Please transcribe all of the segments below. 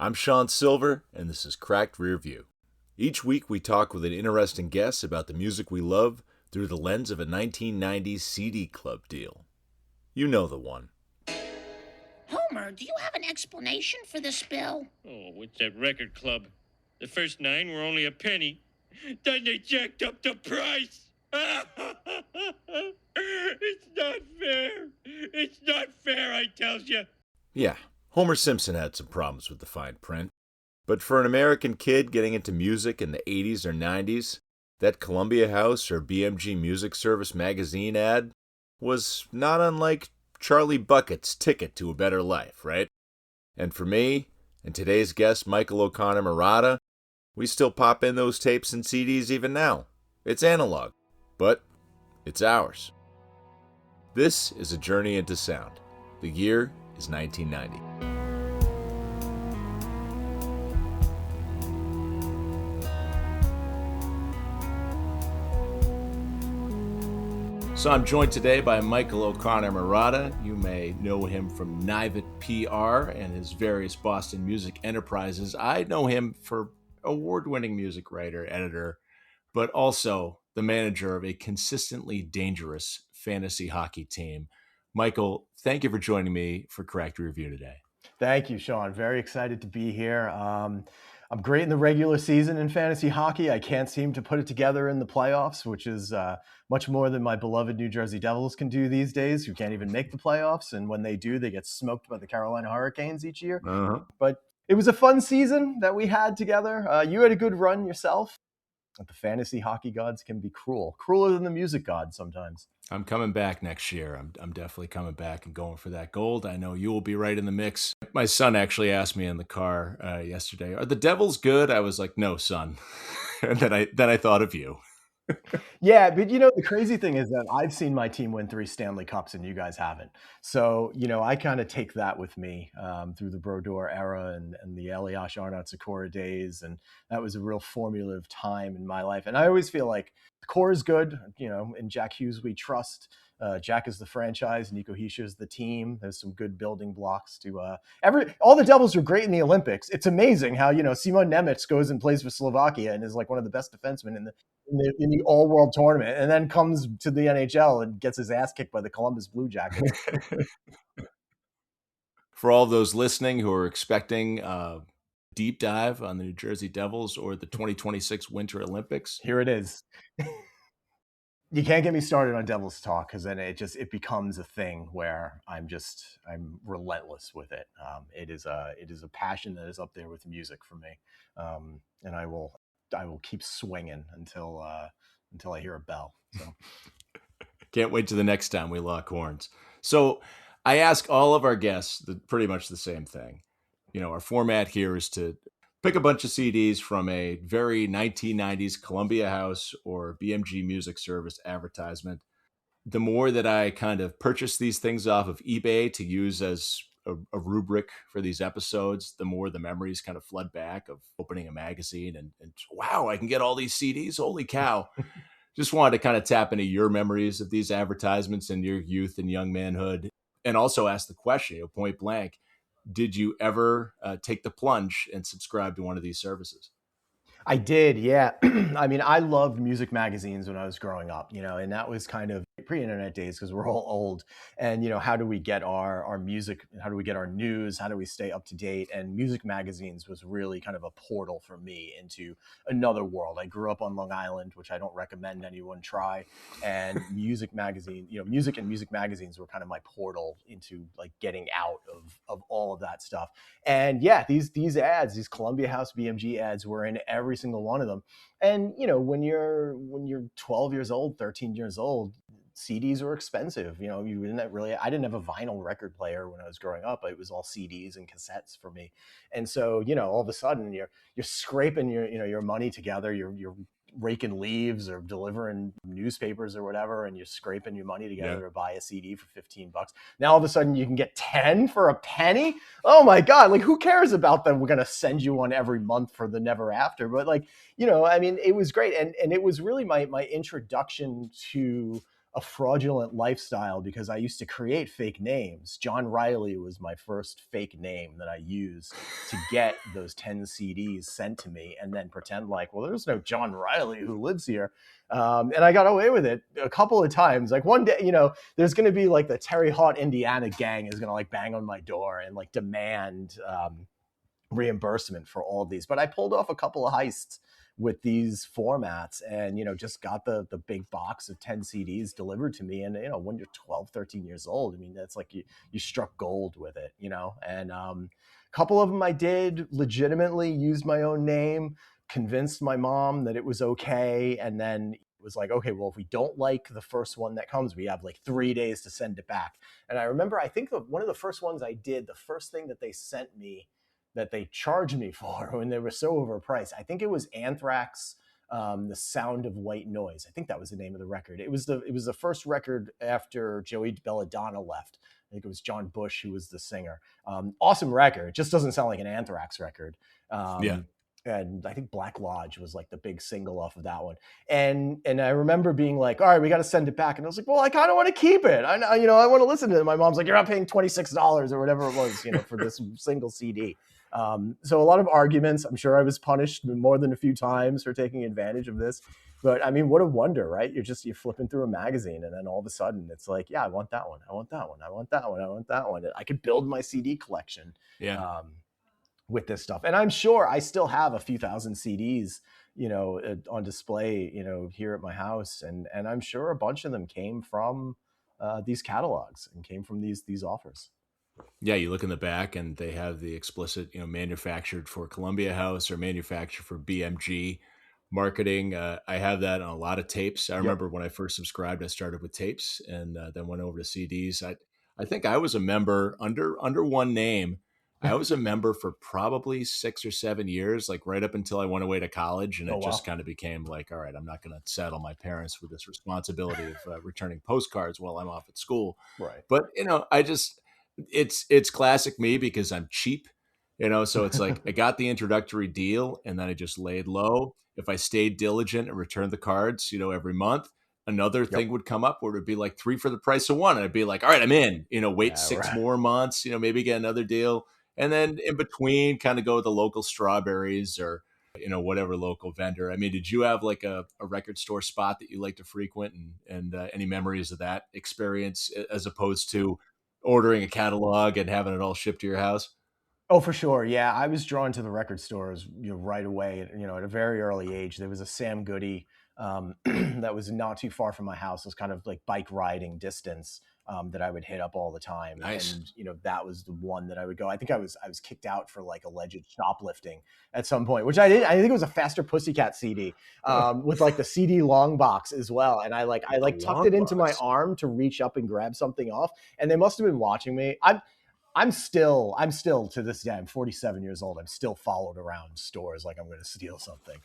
I'm Sean Sylver, and this is Cracked Rear View. Each week we talk with an interesting guest about the music we love through the lens of a 1990s CD club deal. You know the one. Homer, do you have an explanation for the spill? Oh, what's that record club? The first 9 were only a penny. Then they jacked up the price. It's not fair. It's not fair, I tells you. Yeah, Homer Simpson had some problems with the fine print. But for an American kid getting into music in the 80s or 90s, that Columbia House or BMG Music Service magazine ad was not unlike Charlie Bucket's ticket to a better life, right? And for me, and today's guest Michael O'Connor Marotta, we still pop in those tapes and CDs even now. It's analog, but it's ours. This is a journey into sound. The year is 1990. So I'm joined today by Michael O'Connor Marotta. You may know him from Nivet PR and his various Boston music enterprises. I know him for award-winning music writer, editor, but also the manager of a consistently dangerous fantasy hockey team. Michael, thank you for joining me for Cracked Review today. Thank you, Sean. Very excited to be here. I'm great in the regular season in fantasy hockey. I can't seem to put it together in the playoffs, which is much more than my beloved New Jersey Devils can do these days, who can't even make the playoffs. And when they do, they get smoked by the Carolina Hurricanes each year. But it was a fun season that we had together. You had a good run yourself. But the fantasy hockey gods can be cruel, crueler than the music gods sometimes. I'm coming back next year. I'm definitely coming back and going for that gold. I know you will be right in the mix. My son actually asked me in the car yesterday, "Are the Devils good?" I was like, "No, son." And then I thought of you. Yeah, but the crazy thing is that I've seen my team win 3 Stanley Cups and you guys haven't. So, I kind of take that with me through the Brodeur era and the Elias Arnott Sikora days. And that was a real formative time in my life. And I always feel like the core is good. In Jack Hughes, we trust. Jack is the franchise, Nico Hischier is the team. There's some good building blocks to all the Devils are great in the Olympics. It's amazing how, Simon Nemec goes and plays for Slovakia and is like one of the best defensemen in the all-world tournament, and then comes to the NHL and gets his ass kicked by the Columbus Blue Jackets. For all those listening who are expecting a deep dive on the New Jersey Devils or the 2026 Winter Olympics, here it is. You can't get me started on Devils talk, because then it becomes a thing where I'm relentless with it. It is a passion that is up there with music for me, and I will keep swinging until I hear a bell. So can't wait to the next time we lock horns. So I ask all of our guests pretty much the same thing. Our format here is to pick a bunch of CDs from a very 1990s Columbia House or BMG Music Service advertisement. The more that I kind of purchase these things off of eBay to use as a rubric for these episodes, the more the memories kind of flood back of opening a magazine and wow, I can get all these CDs. Holy cow. Just wanted to kind of tap into your memories of these advertisements in your youth and young manhood. And also ask the question, point blank, did you ever take the plunge and subscribe to one of these services? I did, yeah. I mean, I loved music magazines when I was growing up, and that was kind of pre-internet days because we're all old. And, how do we get our music? How do we get our news? How do we stay up to date? And music magazines was really kind of a portal for me into another world. I grew up on Long Island, which I don't recommend anyone try. And music and music magazines were kind of my portal into like getting out of all of that stuff. And yeah, these ads, these Columbia House BMG ads were in every single one of them. And when you're 12 years old, 13 years old, CDs were expensive. I didn't have a vinyl record player when I was growing up. It was all CDs and cassettes for me. And so, all of a sudden you're scraping your money together. You're raking leaves or delivering newspapers or whatever, and you're scraping your money together to buy a CD for $15. Now all of a sudden you can get 10 for a penny. Oh my God. Like, who cares about them? We're going to send you one every month for the never after. But it was great. And it was really my introduction to a fraudulent lifestyle because I used to create fake names. John Riley was my first fake name that I used to get those 10 CDs sent to me, and then pretend like, well, there's no John Riley who lives here. And I got away with it a couple of times. Like one day, there's going to be like the Terre Haute, Indiana gang is going to like bang on my door and like demand reimbursement for all of these. But I pulled off a couple of heists with these formats, and just got the big box of 10 CDs delivered to me. And when you're 12, 13 years old, I mean, that's like you struck gold with it, and a couple of them I did legitimately used my own name, convinced my mom that it was okay, and then it was like, okay, well, if we don't like the first one that comes, we have like 3 days to send it back. And I remember, I think one of the first ones I did, the first thing that they sent me that they charged me for when they were so overpriced, I think it was Anthrax, The Sound of White Noise. I think that was the name of the record. It was the first record after Joey Belladonna left. I think it was John Bush who was the singer. Awesome record. It just doesn't sound like an Anthrax record. Yeah. And I think Black Lodge was like the big single off of that one. And I remember being like, all right, we got to send it back. And I was like, well, I kind of want to keep it. I want to listen to it. My mom's like, you're not paying $26 or whatever it was, for this single CD. So a lot of arguments. I'm sure I was punished more than a few times for taking advantage of this. But I mean, what a wonder, right? You're flipping through a magazine, and then all of a sudden it's like, yeah, I want that one. I want that one. I want that one. I want that one. I could build my CD collection. Yeah. With this stuff. And I'm sure I still have a few thousand CDs, on display, here at my house. And I'm sure a bunch of them came from these catalogs and came from these offers. Yeah, you look in the back and they have the explicit, manufactured for Columbia House or manufactured for BMG marketing. I have that on a lot of tapes. I remember when I first subscribed, I started with tapes and then went over to CDs. I think I was a member under one name. I was a member for probably 6 or 7 years, like right up until I went away to college. And it just kind of became like, all right, I'm not going to saddle my parents with this responsibility of returning postcards while I'm off at school. Right. But, it's classic me because I'm cheap, so it's like I got the introductory deal and then I just laid low. If I stayed diligent and returned the cards, every month, another thing would come up where it would be like 3 for the price of 1. And I'd be like, all right, I'm in, wait 6 more months, maybe get another deal. And then in between kind of go with the local Strawberries or, whatever local vendor. I mean, did you have like a record store spot that you like to frequent and any memories of that experience as opposed to ordering a catalog and having it all shipped to your house? Oh, for sure. Yeah. I was drawn to the record stores, right away, at a very early age. There was a Sam Goody that was not too far from my house. It was kind of like bike riding distance that I would hit up all the time. Nice. And, that was the one that I would go. I think I was kicked out for like alleged shoplifting at some point, which I did. I think it was a Faster Pussycat CD with like the CD long box as well. And I tucked it into my arm to reach up and grab something off. And they must've been watching me. I'm still to this day, I'm 47 years old. I'm still followed around stores like I'm going to steal something.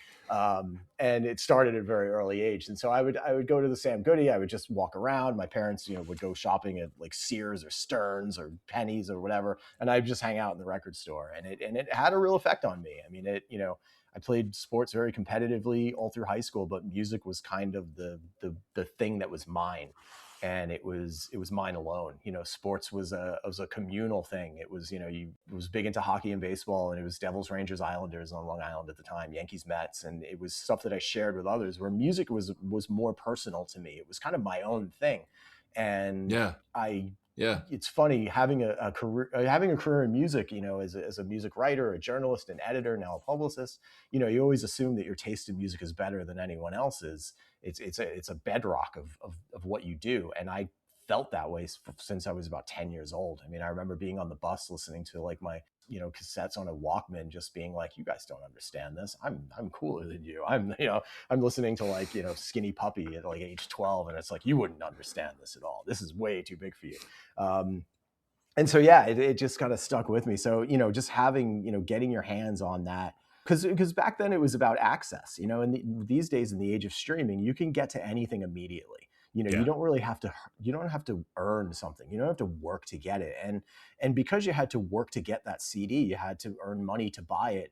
And it started at a very early age. And so I would go to the Sam Goody. I would just walk around. My parents, would go shopping at like Sears or Stearns or Penny's or whatever. And I'd just hang out in the record store, and it had a real effect on me. I mean, I played sports very competitively all through high school, but music was kind of the thing that was mine. And it was mine alone. Sports was a communal thing. It was, it was big into hockey and baseball, and it was Devils, Rangers, Islanders on Long Island at the time, Yankees, Mets. And it was stuff that I shared with others, where music was more personal to me. It was kind of my own thing. And it's funny having a career in music, as a music writer, a journalist, an editor, now a publicist. You always assume that your taste in music is better than anyone else's. It's a bedrock of what you do. And I felt that way since I was about 10 years old. I mean, I remember being on the bus listening to like my, cassettes on a Walkman, just being like, you guys don't understand this. I'm cooler than you. I'm listening to like, Skinny Puppy at like age 12. And it's like, you wouldn't understand this at all. This is way too big for you. And so, yeah, it just kind of stuck with me. So, just having, getting your hands on that, because back then it was about access, and these days in the age of streaming, you can get to anything immediately. You Yeah. don't really have to, you don't have to earn something. You don't have to work to get it. And because you had to work to get that CD, you had to earn money to buy it.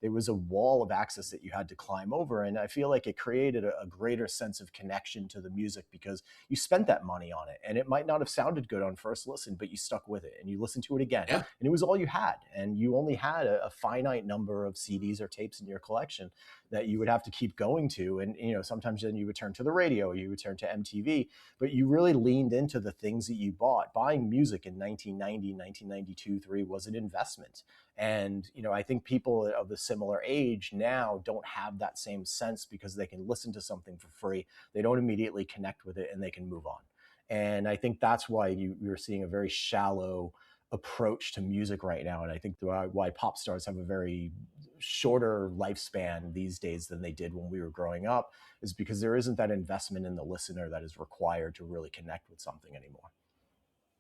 There was a wall of access that you had to climb over. And I feel like it created a greater sense of connection to the music because you spent that money on it, and it might not have sounded good on first listen, but you stuck with it and you listened to it again, Yeah. and it was all you had. And you only had a finite number of CDs or tapes in your collection that you would have to keep going to. And, sometimes then you would turn to the radio, you would turn to MTV, but you really leaned into the things that you bought. Buying music in 1990, 1992, 3 was an investment. And, I think people of a similar age now don't have that same sense because they can listen to something for free. They don't immediately connect with it and they can move on. And I think that's why you're seeing a very shallow approach to music right now. And I think why pop stars have a very shorter lifespan these days than they did when we were growing up is because there isn't that investment in the listener that is required to really connect with something anymore.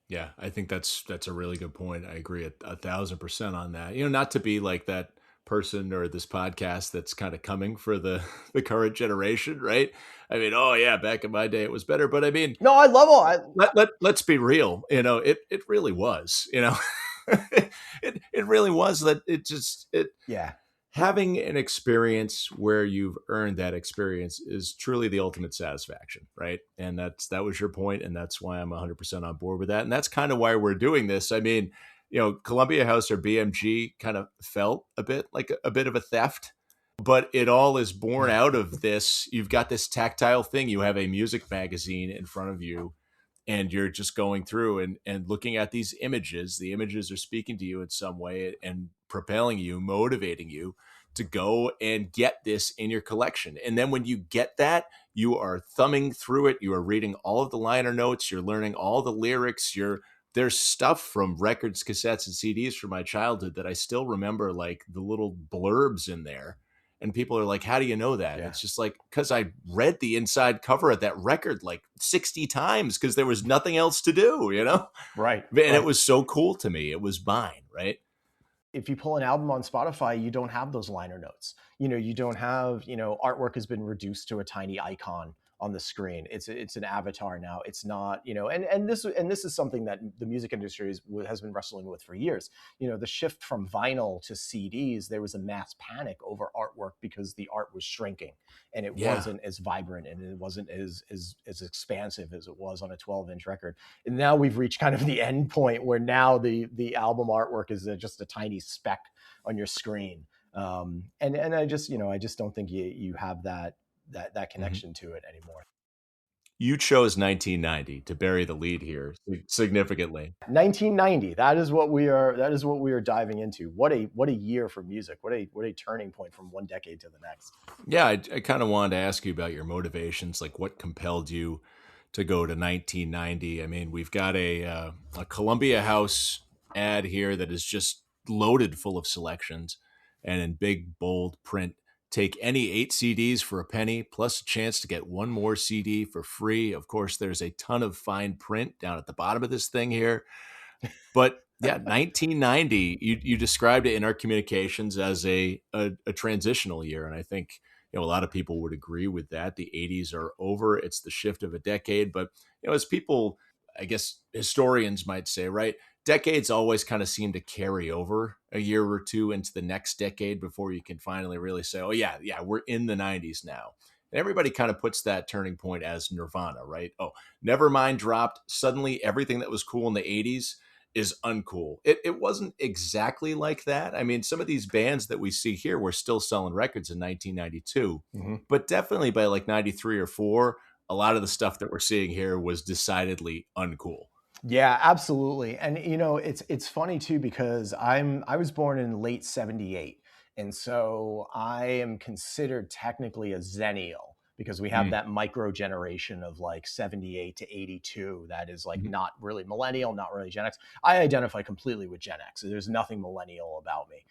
Yeah, I think that's a really good point. I agree 1,000% on that. Not to be like that person or this podcast that's kind of coming for the the current generation, right? I mean, oh yeah, back in my day it was better, but I mean, No, I love all. let's be real. It really was. It really was that Yeah. having an experience where you've earned that experience is truly the ultimate satisfaction, right? And that was your point, and that's why I'm 100% on board with that. And that's kind of why we're doing this. I mean, Columbia House or BMG kind of felt a bit like a bit of a theft, but it all is born out of this. You've got this tactile thing. You have a music magazine in front of you, and you're just going through and looking at these images. The images are speaking to you in some way and propelling you, motivating you to go and get this in your collection. And then when you get that, you are thumbing through it. You are reading all of the liner notes. You're learning all the lyrics. There's stuff from records, cassettes, and CDs from my childhood that I still remember, like the little blurbs in there. And people are like, how do you know that? Yeah. It's just like, because I read the inside cover of that record like 60 times because there was nothing else to do, Right. And it was so cool to me. It was mine, right? If you pull an album on Spotify, you don't have those liner notes. You don't have, artwork has been reduced to a tiny icon on the screen. It's an avatar now. It's not, and this is something that the music industry has been wrestling with for years. The shift from vinyl to CDs, there was a mass panic over artwork because the art was shrinking and it wasn't as vibrant and it wasn't as expansive as it was on a 12-inch record. And now we've reached kind of the end point where now the album artwork is just a tiny speck on your screen. And I just don't think you have that connection to it anymore. You chose 1990 to bury the lead here significantly. 1990. That is what we are diving into. What a year for music. What a turning point from one decade to the next. Yeah, I kind of wanted to ask you about your motivations, like what compelled you to go to 1990. I mean, we've got a Columbia House ad here that is just loaded full of selections, and in big bold print, take any 8 CDs for a penny, plus a chance to get one more CD for free. Of course, there's a ton of fine print down at the bottom of this thing here. But yeah, 1990, you described it in our communications as a transitional year. And I think, a lot of people would agree with that. The 80s are over. It's the shift of a decade. But, as people, I guess historians might say, right, decades always kind of seem to carry over a year or two into the next decade before you can finally really say, oh, yeah, we're in the 90s now. And everybody kind of puts that turning point as Nirvana, right? Oh, Nevermind dropped. Suddenly, everything that was cool in the 80s is uncool. It wasn't exactly like that. I mean, some of these bands that we see here were still selling records in 1992, but definitely by like 93 or 4, a lot of the stuff that we're seeing here was decidedly uncool. Yeah, absolutely. And it's funny too because I was born in late 78. And so I am considered technically a Xennial because we have that micro generation of like 78 to 82 that is like not really millennial, not really Gen X. I identify completely with Gen X. There's nothing millennial about me.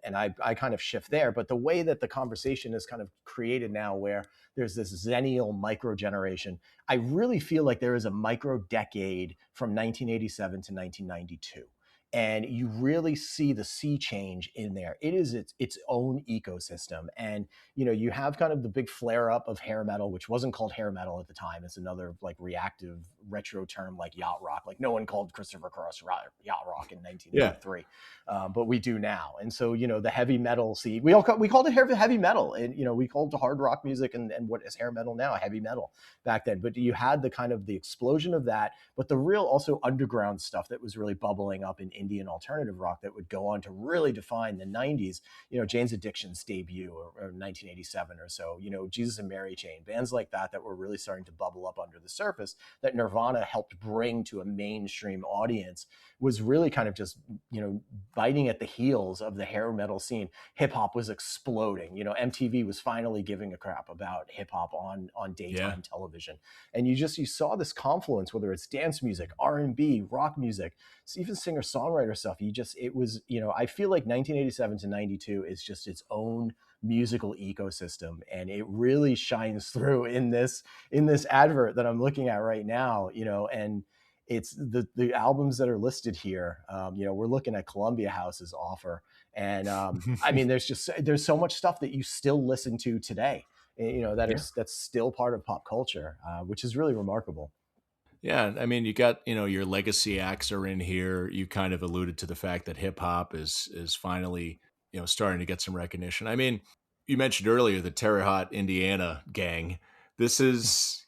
And I kind of shift there. But the way that the conversation is kind of created now where there's this Xennial micro generation, I really feel like there is a micro decade from 1987 to 1992. and you really see the sea change in there. It is its own ecosystem. And you have kind of the big flare up of hair metal, which wasn't called hair metal at the time. It's another like reactive retro term, like yacht rock. Like no one called Christopher Cross yacht rock in 1983, but we do now. And so the heavy metal scene, we called it heavy metal, and we called it hard rock music, and what is hair metal now, heavy metal back then. But you had the kind of the explosion of that, but the real also underground stuff that was really bubbling up in Indian alternative rock that would go on to really define the 90s. Jane's Addiction's debut, or 1987 or so. Jesus and Mary Chain, bands like that were really starting to bubble up under the surface, that Nirvana helped bring to a mainstream audience, was really kind of just biting at the heels of the hair metal scene. Hip hop was exploding. MTV was finally giving a crap about hip hop on daytime television, and you saw this confluence, whether it's dance music, R&B, rock music, even singer-songwriter stuff. It was, I feel like 1987 to 92 is just its own musical ecosystem, and it really shines through in this advert that I'm looking at right now. And it's the albums that are listed here. We're looking at Columbia House's offer, and I mean, there's so much stuff that you still listen to today, that's still part of pop culture, which is really remarkable. Yeah, I mean, you got your legacy acts are in here. You kind of alluded to the fact that hip hop is finally starting to get some recognition. I mean, you mentioned earlier the Terre Haute, Indiana gang. This is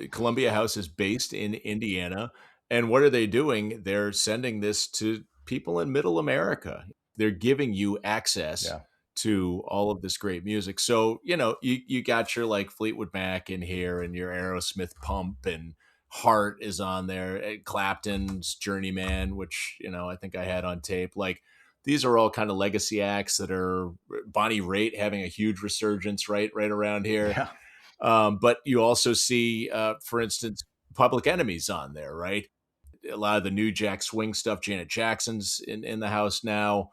Columbia House is based in Indiana, and what are they doing? They're sending this to people in Middle America. They're giving you access to all of this great music. So you got your like Fleetwood Mac in here, and your Aerosmith Pump, and Heart is on there, Clapton's Journeyman, which I think I had on tape. Like, these are all kind of legacy acts that are Bonnie Raitt having a huge resurgence right around here. But you also see, for instance, Public Enemy's on there, right? A lot of the New Jack Swing stuff. Janet Jackson's in the house now.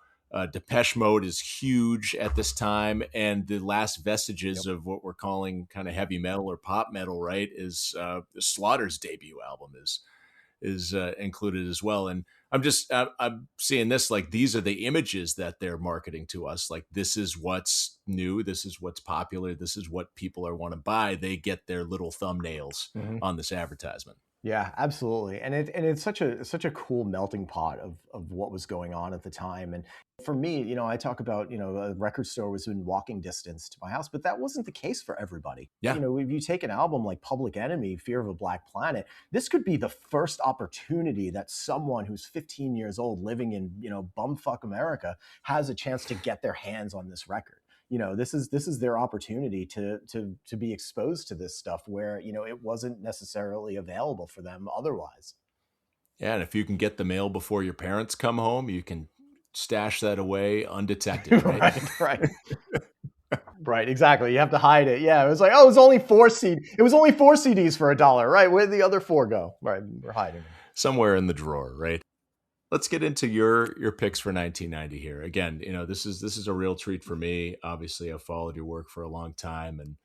Depeche Mode is huge at this time, and the last vestiges of what we're calling kind of heavy metal or pop metal, right, is Slaughter's debut album is included as well. And I'm seeing this, like, these are the images that they're marketing to us. Like, this is what's new, this is what's popular, this is what people are want to buy. They get their little thumbnails on this advertisement. Yeah, absolutely. And it's such a cool melting pot of what was going on at the time. And for me, I talk about, a record store was in walking distance to my house, but that wasn't the case for everybody. Yeah. If you take an album like Public Enemy, Fear of a Black Planet, this could be the first opportunity that someone who's 15 years old living in, bumfuck America has a chance to get their hands on this record. This is their opportunity to be exposed to this stuff where, it wasn't necessarily available for them otherwise. Yeah, and if you can get the mail before your parents come home, you can stash that away undetected, right? Right, exactly. You have to hide it. Yeah, it was like, it was only four CDs for $1, right? Where'd the other 4 go? Right, we're hiding them somewhere in the drawer, right? Let's get into your picks for 1990 here. Again, this is a real treat for me. Obviously, I've followed your work for a long time, and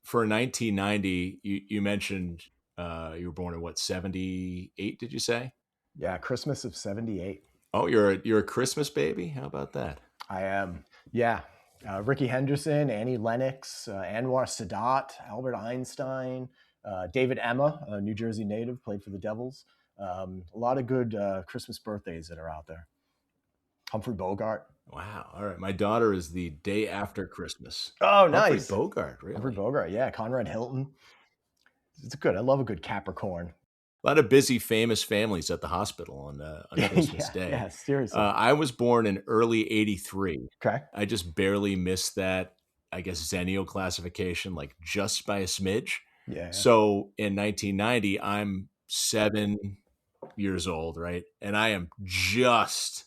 for 1990, you mentioned you were born in what, 78? Did you say? Yeah, Christmas of 78. Oh, you're a Christmas baby. How about that? I am. Yeah, Ricky Henderson, Annie Lennox, Anwar Sadat, Albert Einstein, David Emma, a New Jersey native, played for the Devils. A lot of good Christmas birthdays that are out there. Humphrey Bogart. Wow. All right. My daughter is the day after Christmas. Oh, nice. Humphrey Bogart, really? Humphrey Bogart, yeah. Conrad Hilton. It's good. I love a good Capricorn. A lot of busy, famous families at the hospital on Christmas Day. Yeah, seriously. I was born in early 83. Okay. I just barely missed that, I guess, Xennial classification, like just by a smidge. Yeah. So in 1990, I'm 7 years old, right? And I am just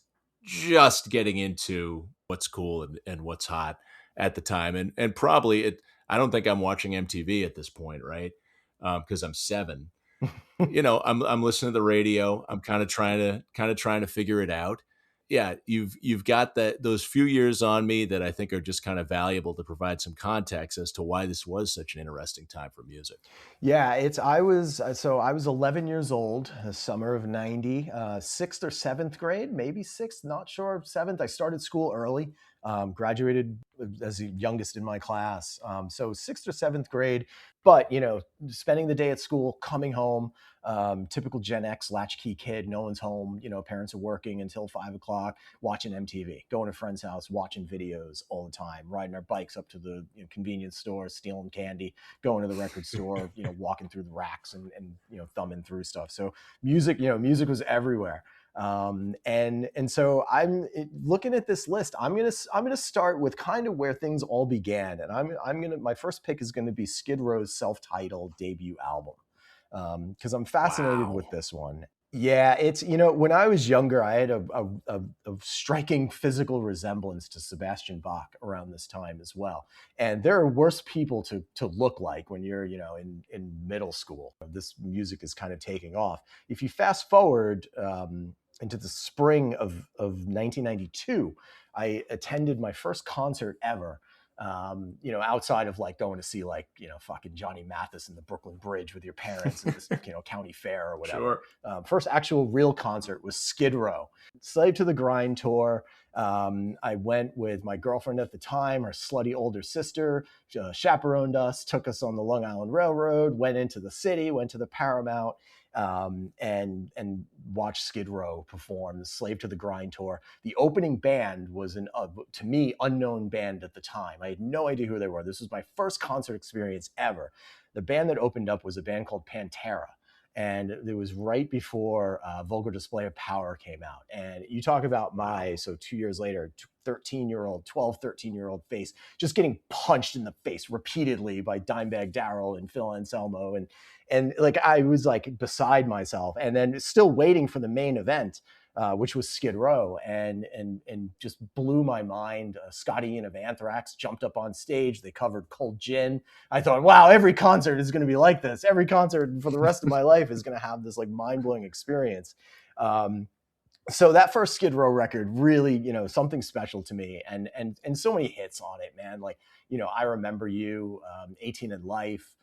getting into what's cool and what's hot at the time. And probably I don't think I'm watching MTV at this point, right? Because I'm 7. I'm listening to the radio. I'm kind of trying to figure it out. yeah, you've got those few years on me that I think are just kind of valuable to provide some context as to why this was such an interesting time for music. Yeah, I was 11 years old, the summer of '90, sixth or seventh grade, maybe sixth, not sure, seventh. I started school early, graduated as the youngest in my class, so sixth or seventh grade. But spending the day at school, coming home, typical Gen X latchkey kid. No one's home. Parents are working until 5 o'clock, watching MTV, going to a friend's house, watching videos all the time, riding our bikes up to the convenience store, stealing candy, going to the record store, walking through the racks and thumbing through stuff. So music was everywhere. And so I'm looking at this list. I'm gonna start with kind of where things all began, and my first pick is gonna be Skid Row's self-titled debut album, because I'm fascinated Wow. with this one. Yeah, it's when I was younger, I had a striking physical resemblance to Sebastian Bach around this time as well. And there are worse people to look like when you're in middle school. This music is kind of taking off. If you fast forward into the spring of 1992, I attended my first concert ever. Outside of like going to see like, fucking Johnny Mathis in the Brooklyn Bridge with your parents at this, county fair or whatever. Sure. First actual real concert was Skid Row, Slave to the Grind tour. I went with my girlfriend at the time, her slutty older sister, chaperoned us, took us on the Long Island Railroad, went into the city, went to the Paramount, and watched Skid Row perform the Slave to the Grind tour. The opening band was to me, unknown band at the time. I had no idea who they were. This was my first concert experience ever. The band that opened up was a band called Pantera. And it was right before Vulgar Display of Power came out. And you talk about so 2 years later, 13-year-old face just getting punched in the face repeatedly by Dimebag Darrell and Phil Anselmo. And like, I was like beside myself, and then still waiting for the main event, which was Skid Row, and just blew my mind. Scotty Ian of Anthrax jumped up on stage. They covered Cold Gin. I thought, wow, every concert is going to be like this. Every concert for the rest of my life is going to have this like mind-blowing experience. So that first Skid Row record really, something special to me, and so many hits on it, man. Like, I Remember You, 18 in Life,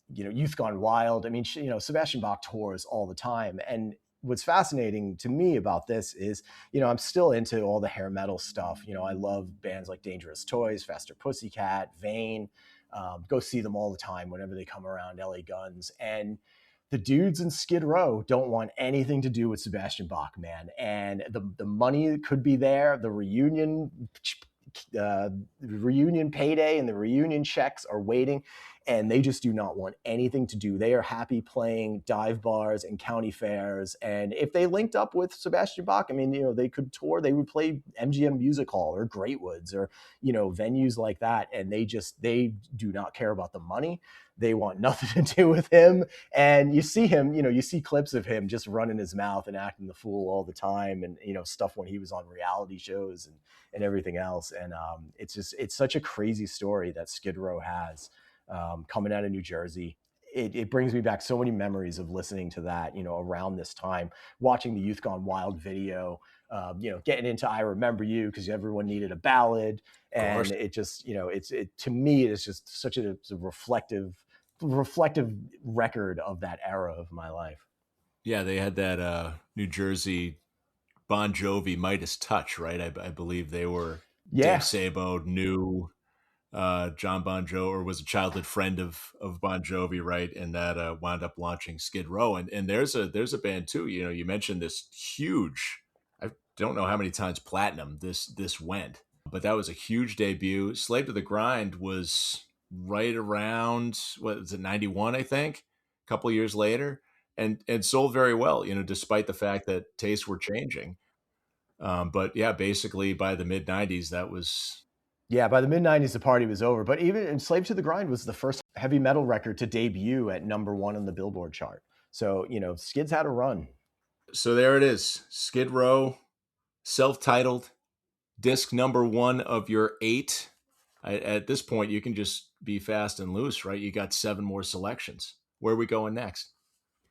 Youth Gone Wild. I mean, Sebastian Bach tours all the time. And what's fascinating to me about this is, I'm still into all the hair metal stuff. I love bands like Dangerous Toys, Faster Pussycat, Vane. Go see them all the time whenever they come around, LA Guns. And the dudes in Skid Row don't want anything to do with Sebastian Bach, man. And the money could be there. The reunion payday and the reunion checks are waiting, and they just do not want anything to do. They are happy playing dive bars and county fairs. And if they linked up with Sebastian Bach, I mean, they could tour. They would play MGM Music Hall or Great Woods or venues like that. And they do not care about the money. They want nothing to do with him. And you see him, you see clips of him just running his mouth and acting the fool all the time, and stuff when he was on reality shows and everything else. And it's such a crazy story that Skid Row has, coming out of New Jersey. It brings me back so many memories of listening to that, around this time, watching the Youth Gone Wild video, getting into I Remember You because everyone needed a ballad. And it just, to me, it's just such a reflective record of that era of my life. Yeah, they had that New Jersey Bon Jovi Midas touch, right? I believe they were Dave Sabo knew John Bon Jovi, or was a childhood friend of Bon Jovi, right? And that wound up launching Skid Row. And there's a band too. You mentioned this huge. I don't know how many times platinum this went, but that was a huge debut. Slave to the Grind was right around, what was it, 91, I think, a couple of years later, and sold very well. Despite the fact that tastes were changing. But yeah, basically by the mid 90s, that was. Yeah, by the mid 90s, the party was over. But even Slave to the Grind was the first heavy metal record to debut at #1 on the Billboard chart. So, Skids had a run. So there it is. Skid Row, self-titled, disc #1 of your 8. At this point, you can just be fast and loose, right? You got 7 more selections. Where are we going next?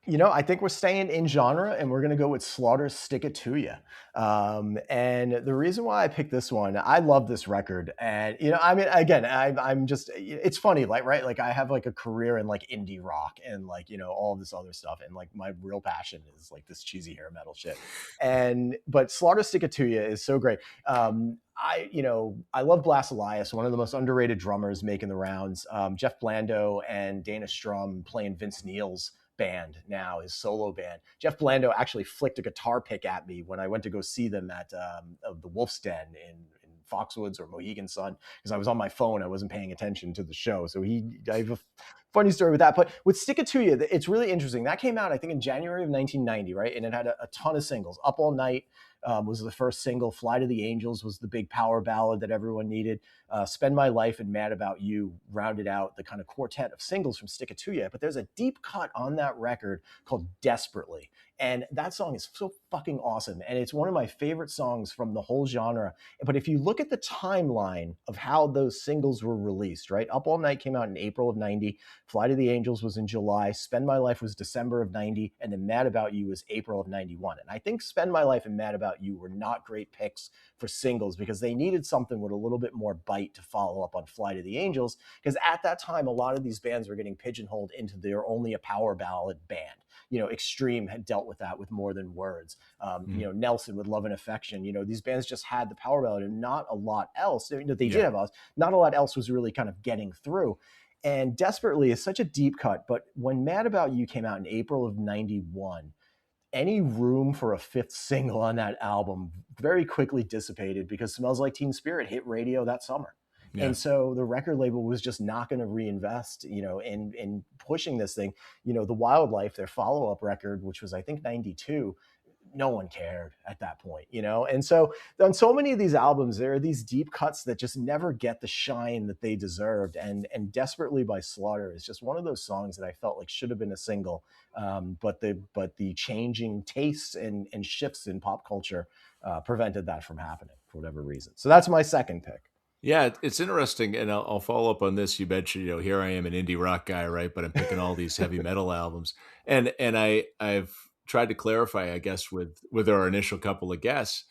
I think we're staying in genre, and we're going to go with Slaughter's Stick It To You. And the reason why I picked this one, I love this record. And, I mean, again, I'm just, it's funny, like, right? Like, I have like a career in like indie rock and like, all this other stuff. And like, my real passion is like this cheesy hair metal shit. But Slaughter's Stick It To You is so great. I love Blas Elias, one of the most underrated drummers making the rounds. Jeff Blando and Dana Strum playing Vince Neil's band now, his solo band. Jeff Blando actually flicked a guitar pick at me when I went to go see them at the Wolf's Den in Foxwoods or Mohegan Sun, because I was on my phone. I wasn't paying attention to the show. So I have a funny story with that. But with Stick It To You, it's really interesting. That came out, I think, in January of 1990, right? And it had a ton of singles. Up All Night was the first single. Fly to the Angels was the big power ballad that everyone needed. Spend My Life and Mad About You rounded out the kind of quartet of singles from Stick It To You. But there's a deep cut on that record called Desperately. And that song is so fucking awesome. And it's one of my favorite songs from the whole genre. But if you look at the timeline of how those singles were released, right? Up All Night came out in April of 90. Fly to the Angels was in July. Spend My Life was December of 90. And then Mad About You was April of 91. And I think Spend My Life and Mad About You were not great picks for singles because they needed something with a little bit more bite to follow up on Fly to the Angels. Because at that time, a lot of these bands were getting pigeonholed into they're only a power ballad band. Extreme had dealt with that with More Than Words. Nelson with Love and Affection. These bands just had the power ballad and not a lot else. They did have us. Not a lot else was really kind of getting through. And Desperately is such a deep cut. But when Mad About You came out in April of 91, any room for a fifth single on that album very quickly dissipated because Smells Like Teen Spirit hit radio that summer. Yeah. And so the record label was just not going to reinvest, in pushing this thing. The Wildlife, their follow-up record, which was, I think, 92, no one cared at that point, And so on so many of these albums, there are these deep cuts that just never get the shine that they deserved. And Desperately by Slaughter is just one of those songs that I felt like should have been a single. But the changing tastes and shifts in pop culture prevented that from happening for whatever reason. So that's my second pick. Yeah, it's interesting, and I'll follow up on this. You mentioned, here I am, an indie rock guy, right? But I'm picking all these heavy metal albums, and I've tried to clarify, I guess, with our initial couple of guests.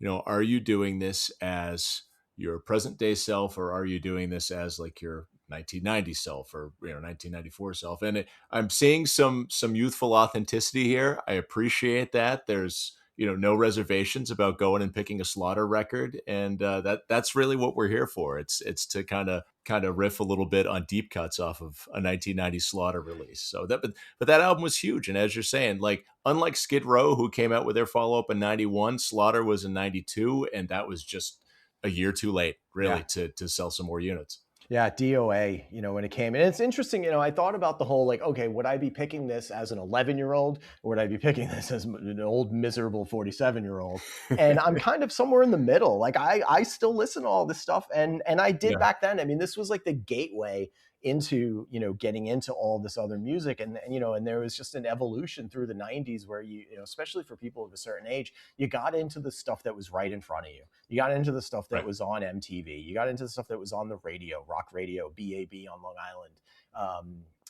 Are you doing this as your present day self, or are you doing this as like your 1990 self or 1994 self? And I'm seeing some youthful authenticity here. I appreciate that. There's no reservations about going and picking a Slaughter record, and that's really what we're here for. It's to kind of riff a little bit on deep cuts off of a 1990 Slaughter release. So but that album was huge, and as you're saying, like unlike Skid Row, who came out with their follow up in 91, Slaughter was in 92, and that was just a year too late, really, to sell some more units. Yeah, DOA, when it came. And it's interesting, I thought about the whole, like, okay, would I be picking this as an 11-year-old or would I be picking this as an old, miserable 47-year-old? And I'm kind of somewhere in the middle. Like, I still listen to all this stuff. And I did back then. I mean, this was like the gateway into, getting into all this other music. And there was just an evolution through the 90s where especially for people of a certain age, you got into the stuff that was right in front of you. You got into the stuff that was on MTV. You got into the stuff that was on the radio, rock radio, BAB on Long Island.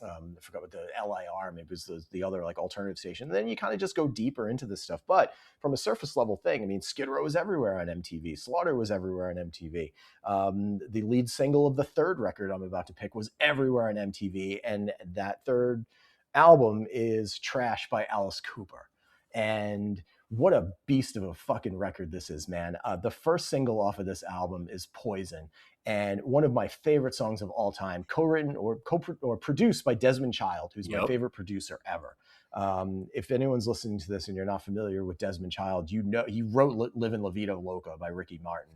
I forgot what the LIR, maybe it was the other like alternative station. And then you kind of just go deeper into this stuff. But from a surface level thing, I mean, Skid Row was everywhere on MTV. Slaughter was everywhere on MTV. The lead single of the third record I'm about to pick was everywhere on MTV. And that third album is Trash by Alice Cooper. And what a beast of a fucking record this is, man. The first single off of this album is Poison. And one of my favorite songs of all time, co-written or produced by Desmond Child, who's my favorite producer ever. If anyone's listening to this and you're not familiar with Desmond Child, he wrote Livin' La Vida Loca by Ricky Martin,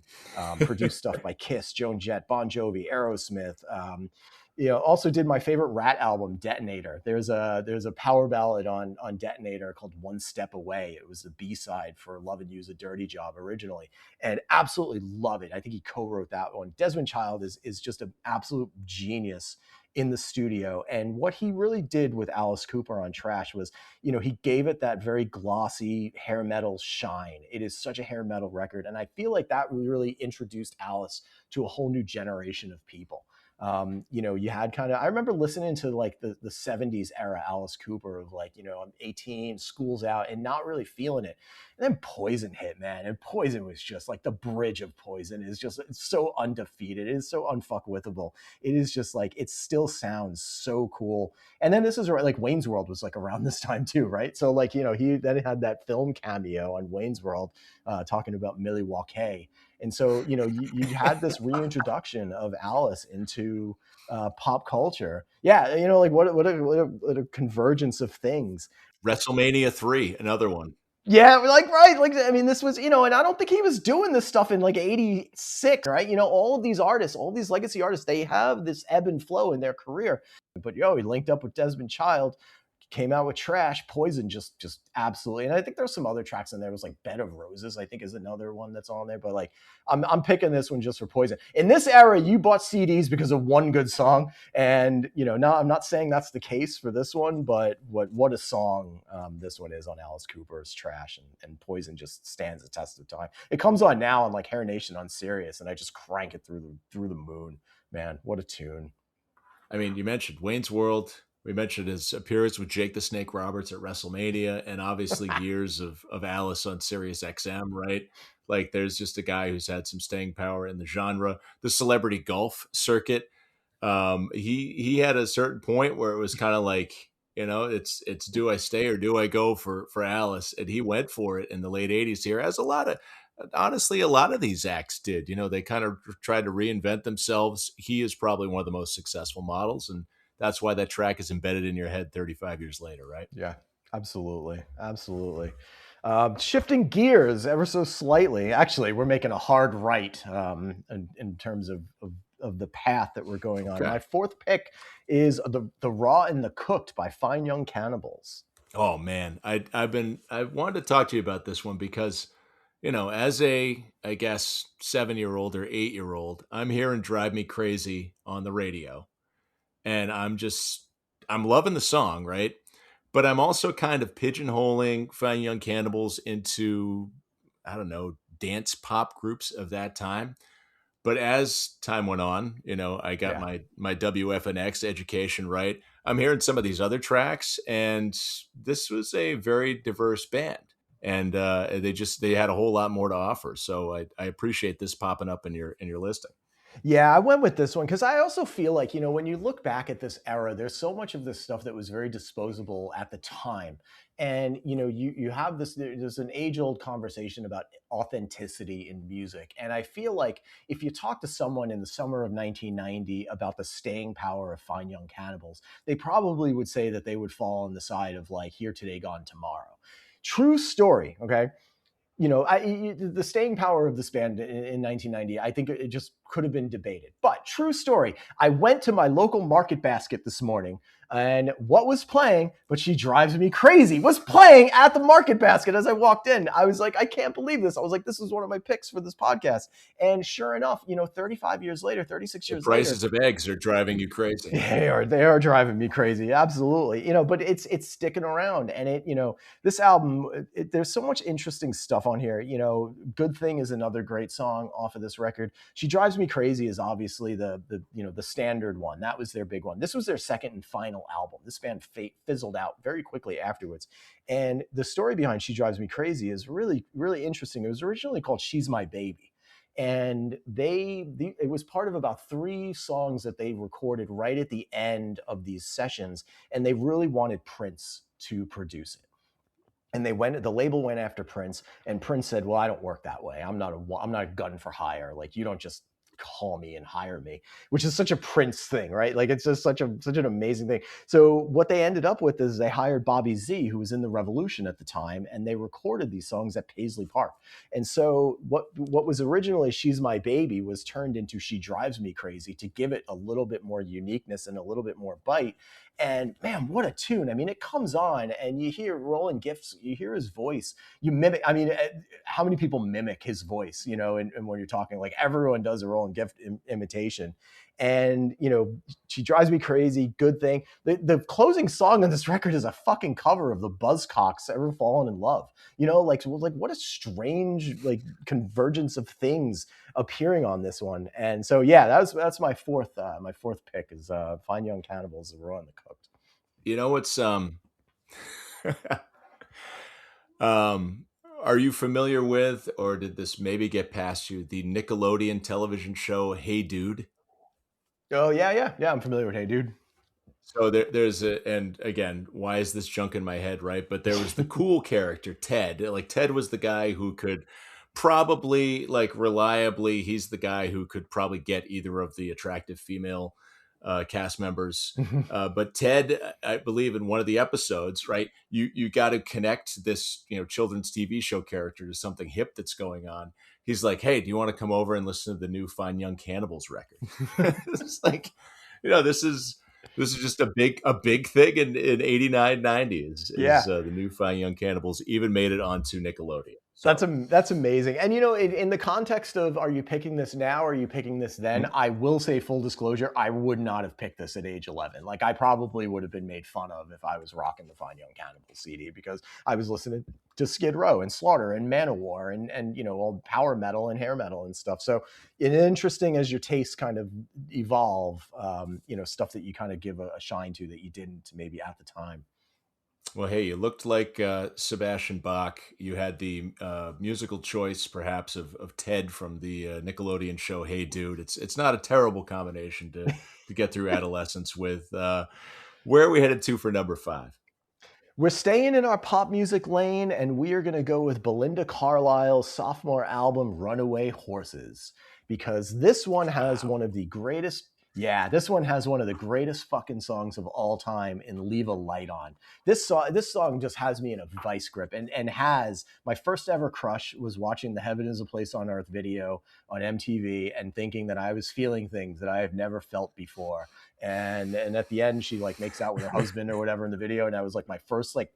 produced stuff by Kiss, Joan Jett, Bon Jovi, Aerosmith, also did my favorite Rat album, Detonator. There's a power ballad on Detonator called One Step Away. It was the B-side for Lovin' You's a Dirty Job originally, and absolutely love it. I think he co-wrote that one. Desmond Child is just an absolute genius in the studio. And what he really did with Alice Cooper on Trash was, he gave it that very glossy hair metal shine. It is such a hair metal record. And I feel like that really introduced Alice to a whole new generation of people. You had kind of, I remember listening to like the 70s era Alice Cooper of like, I'm 18, school's out, and not really feeling it. And then Poison hit, man. And Poison was just like the bridge of Poison is just, it's so undefeated. It is so unfuckwithable. It is just like, it still sounds so cool. And then this is like Wayne's World was like around this time too, right? So like, he then had that film cameo on Wayne's World talking about Milwaukee. And so, you had this reintroduction of Alice into pop culture. Yeah, like what a convergence of things. WrestleMania 3, another one. Yeah, like, right. Like, I mean, this was, and I don't think he was doing this stuff in like 86, right? All of these artists, all these legacy artists, they have this ebb and flow in their career. But, he linked up with Desmond Child, came out with Trash, Poison, just absolutely. And I think there's some other tracks in there. It was like Bed of Roses, I think, is another one that's on there. But like, I'm picking this one just for Poison. In this era, you bought CDs because of one good song. And, now I'm not saying that's the case for this one, but what a song this one is on Alice Cooper's Trash, and Poison just stands the test of time. It comes on now on like Hair Nation on Sirius, and I just crank it through the moon. Man, what a tune. I mean, you mentioned Wayne's World. We mentioned his appearance with Jake the Snake Roberts at WrestleMania, and obviously years of Alice on Sirius XM, right? Like, there's just a guy who's had some staying power in the genre. The celebrity golf circuit, he had a certain point where it was kind of like, it's do I stay or do I go for Alice? And he went for it in the late 80s here, as honestly, a lot of these acts did. They kind of tried to reinvent themselves. He is probably one of the most successful models, and that's why that track is embedded in your head 35 years later, right? Yeah, absolutely. Shifting gears ever so slightly. Actually, we're making a hard right in terms of the path that we're going on. Okay. My fourth pick is the Raw and the Cooked by Fine Young Cannibals. Oh man, I wanted to talk to you about this one because, as I guess 7-year-old or 8-year-old, I'm hearing Drive Me Crazy on the radio. And I'm loving the song, right? But I'm also kind of pigeonholing Fine Young Cannibals into, I don't know, dance pop groups of that time. But as time went on, I got my WFNX education, right? I'm hearing some of these other tracks, and this was a very diverse band. And they had a whole lot more to offer. So I appreciate this popping up in your listing. Yeah, I went with this one because I also feel like, when you look back at this era, there's so much of this stuff that was very disposable at the time. And, you have there's an age-old conversation about authenticity in music. And I feel like if you talk to someone in the summer of 1990 about the staying power of Fine Young Cannibals, they probably would say that they would fall on the side of like Here Today, Gone Tomorrow. True story, okay? The staying power of this band in 1990, I think it just could have been debated. But true story, I went to my local Market Basket this morning, and what was playing, But She Drives Me Crazy, was playing at the Market Basket as I walked in. I was like, I can't believe this. I was like, this is one of my picks for this podcast. And sure enough, 35 years later, 36 years later. The prices of eggs are driving you crazy. They are driving me crazy. Absolutely. But it's sticking around. And this album, there's so much interesting stuff on here. Good Thing is another great song off of this record. She Drives Me Crazy is obviously the standard one. That was their big one. This was their second and final album. This band fizzled out very quickly afterwards. And the story behind She Drives Me Crazy is really, really interesting. It was originally called She's My Baby. And it was part of about 3 songs that they recorded right at the end of these sessions. And they really wanted Prince to produce it. And the label went after Prince, and Prince said, well, I don't work that way. I'm not a gun for hire. Like, you don't just call me and hire me, which is such a Prince thing, right? Like, it's just such an amazing thing. So what they ended up with is they hired Bobby Z, who was in the Revolution at the time, and they recorded these songs at Paisley Park. And so what was originally She's My Baby was turned into She Drives Me Crazy to give it a little bit more uniqueness and a little bit more bite. And man, what a tune. I mean, it comes on and you hear Roland Gift's, you hear his voice, you mimic, I mean, how many people mimic his voice, and when you're talking, like, everyone does a Roland Gift imitation. And, she drives me crazy. Good thing. The closing song on this record is a fucking cover of the Buzzcocks' Ever Fallen in Love. Like what a strange like convergence of things appearing on this one. And so, yeah, that's my fourth pick is Fine Young Cannibals of Raw and the Cooked. What's are you familiar with, or did this maybe get past you, the Nickelodeon television show Hey Dude? Oh yeah, I'm familiar with Hey Dude. So there's and again, why is this junk in my head, right? But there was the cool character, Ted. Like Ted was the guy who could probably, like, reliably, he's the guy who could probably get either of the attractive female cast members. But Ted, I believe in one of the episodes, right? You got to connect this, children's TV show character to something hip that's going on. He's like, hey, do you want to come over and listen to the new Fine Young Cannibals record? It's like, this is just a big thing in 89, 90 is the new Fine Young Cannibals even made it onto Nickelodeon. So. That's amazing. And, in the context of, are you picking this now? Or are you picking this then? Mm-hmm. I will say, full disclosure, I would not have picked this at age 11. Like, I probably would have been made fun of if I was rocking the Fine Young Cannibals CD, because I was listening to Skid Row and Slaughter and Manowar and all power metal and hair metal and stuff. So it's interesting as your tastes kind of evolve, stuff that you kind of give a shine to that you didn't maybe at the time. Well, hey, you looked like Sebastian Bach. You had the musical choice, perhaps, of Ted from the Nickelodeon show Hey Dude. It's not a terrible combination to get through adolescence with. Where are we headed to for number 5? We're staying in our pop music lane, and we are going to go with Belinda Carlisle's sophomore album, Runaway Horses, because this one has one of the greatest... Yeah, this one has one of the greatest fucking songs of all time in Leave a Light On. This song just has me in a vice grip, and has my first ever crush was watching the Heaven is a Place on Earth video on MTV and thinking that I was feeling things that I have never felt before. And at the end, she like makes out with her husband or whatever in the video, and that was like my first like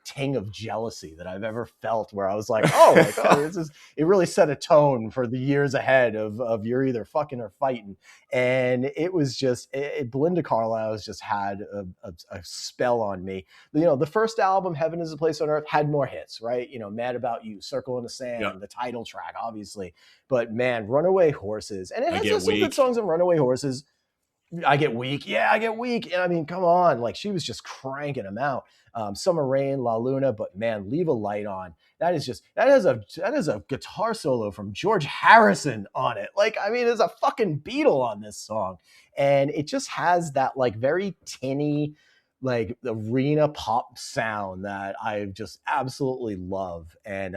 ting of jealousy that I've ever felt, where I was like, this is, it really set a tone for the years ahead of you're either fucking or fighting. And it was just, Belinda Carlisle has just had a spell on me. The first album, Heaven is a Place on Earth, had more hits, right? Mad About You, Circle in the Sand, the title track, obviously. But man, Runaway Horses, and it has some good songs on Runaway Horses. I Get Weak. Yeah, I Get Weak. And I mean, come on. Like, she was just cranking them out. Summer Rain, La Luna, but man, Leave a Light On. That is a guitar solo from George Harrison on it. Like, I mean, there's a fucking Beatle on this song. And it just has that like very tinny, like arena pop sound that I just absolutely love. And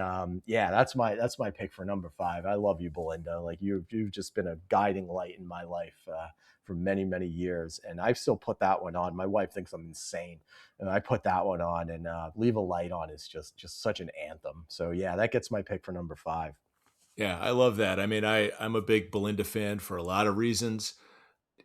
that's my pick for number 5. I love you, Belinda. Like you've just been a guiding light in my life for many, many years. And I still put that one on. My wife thinks I'm insane. And I put that one on, and Leave a Light On is just such an anthem. So yeah, that gets my pick for number 5. Yeah, I love that. I mean, I'm a big Belinda fan for a lot of reasons.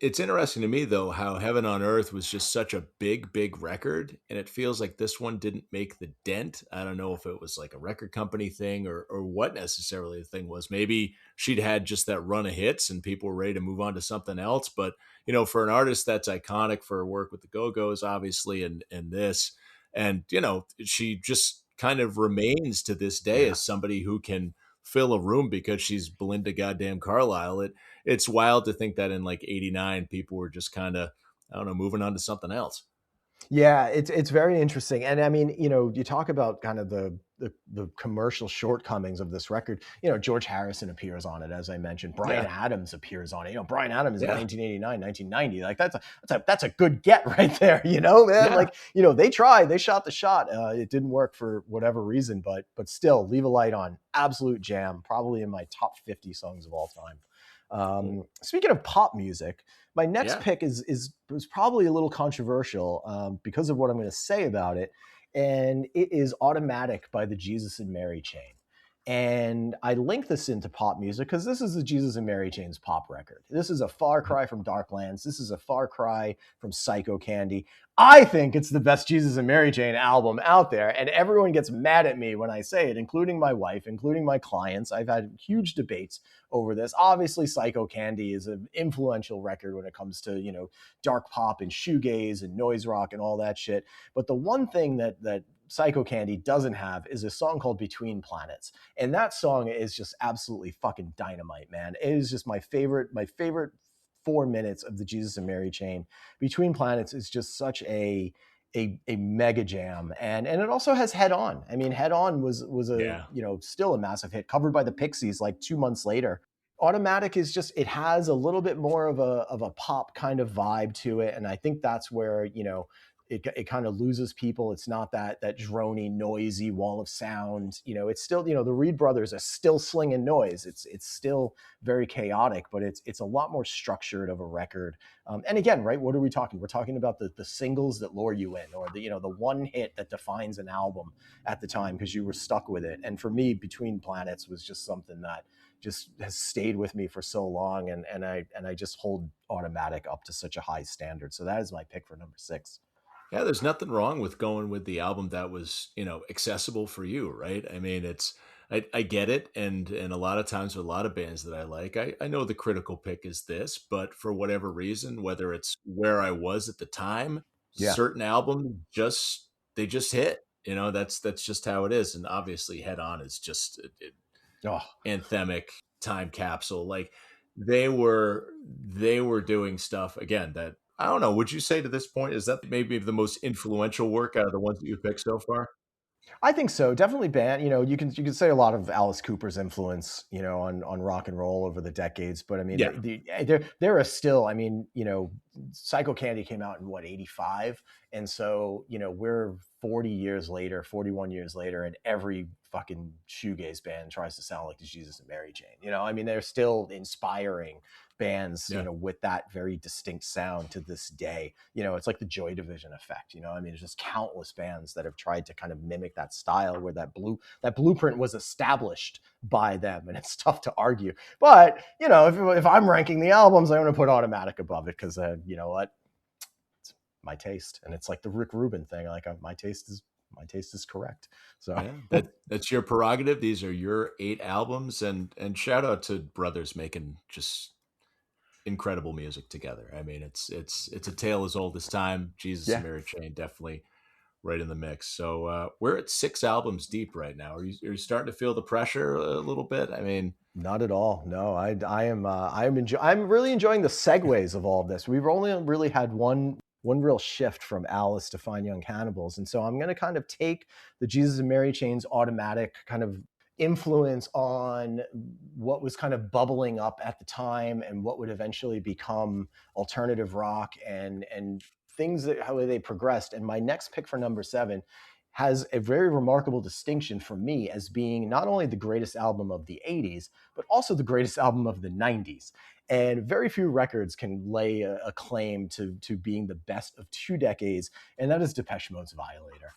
It's interesting to me, though, how Heaven on Earth was just such a big, big record. And it feels like this one didn't make the dent. I don't know if it was like a record company thing or what necessarily the thing was. Maybe she'd had just that run of hits and people were ready to move on to something else. But, for an artist that's iconic for her work with the Go-Go's, obviously, and this, and, she just kind of remains to this day as somebody who can fill a room because she's Belinda goddamn Carlisle. It's wild to think that in like 89 people were just kind of, I don't know, moving on to something else. Yeah, it's very interesting. And I mean, you talk about kind of the commercial shortcomings of this record. George Harrison appears on it, as I mentioned. Bryan Adams appears on it. Bryan Adams in 1989, 1990. Like that's a good get right there, man. Yeah. Like, they shot the shot. It didn't work for whatever reason, but still, Leave a Light On, absolute jam, probably in my top 50 songs of all time. Speaking of pop music, my next pick is probably a little controversial because of what I'm going to say about it, and it is Automatic by the Jesus and Mary Chain. And I link this into pop music because this is the Jesus and Mary Chain's pop record. This is a far cry from Darklands. This is a far cry from Psycho Candy. I think it's the best Jesus and Mary Chain album out there. And everyone gets mad at me when I say it, including my wife, including my clients. I've had huge debates over this. Obviously, Psycho Candy is an influential record when it comes to, dark pop and shoegaze and noise rock and all that shit. But the one thing that Psycho Candy doesn't have is a song called Between Planets. And that song is just absolutely fucking dynamite, man. It is just my favorite 4 minutes of the Jesus and Mary Chain. Between Planets is just such a mega jam. And it also has Head On. I mean, Head On was a, still a massive hit, covered by the Pixies like 2 months later. Automatic is just, it has a little bit more of a pop kind of vibe to it. And I think that's where, it kind of loses people. It's not that drony, noisy wall of sound. It's still, the Reed brothers are still slinging noise. It's still very chaotic, but it's a lot more structured of a record. And again, right, what are we talking? We're talking about the singles that lure you in, or the one hit that defines an album at the time because you were stuck with it. And for me, Between Planets was just something that just has stayed with me for so long, and I just hold Automatic up to such a high standard. So that is my pick for number 6. Yeah, there's nothing wrong with going with the album that was, accessible for you, right? I mean, I get it, and a lot of times with a lot of bands that I like, I know the critical pick is this, but for whatever reason, whether it's where I was at the time, Yeah. certain albums they just hit. That's just how it is. And obviously, Head On is just anthemic time capsule. Like they were doing stuff again that I don't know. Would you say to this point, is that maybe the most influential work out of the ones that you've picked so far? I think so. Definitely band. You can say a lot of Alice Cooper's influence, on rock and roll over the decades. But I mean, Yeah. there are still. I mean, Psycho Candy came out in what, 85, and so we're 40 years later, 41 years later, and every fucking shoegaze band tries to sound like the Jesus and Mary Chain. I mean, they're still inspiring bands, Yeah. with that very distinct sound to this day. It's like the Joy Division effect. I mean, there's just countless bands that have tried to kind of mimic that style where that blueprint was established by them, and it's tough to argue. But if I'm ranking the albums, I'm going to put Automatic above it because you know what, it's my taste, and it's like the Rick Rubin thing. Like my taste is correct. So Yeah, that's your prerogative. These are your 8 albums, and shout out to brothers making just incredible music together. I mean, it's a tale as old as time. Jesus and Mary Chain definitely right in the mix. So we're at 6 albums deep right now. Are you starting to feel the pressure a little bit? I mean, not at all. No, I'm really enjoying the segues of all of this. We've only really had one real shift from Alice to Fine Young Cannibals, and so I'm going to kind of take the Jesus and Mary Chain's Automatic kind of influence on what was kind of bubbling up at the time and what would eventually become alternative rock and things that how they progressed. And my next pick for number 7 has a very remarkable distinction for me as being not only the greatest album of the 80s, but also the greatest album of the 90s. And very few records can lay a claim to being the best of 2 decades, and that is Depeche Mode's Violator.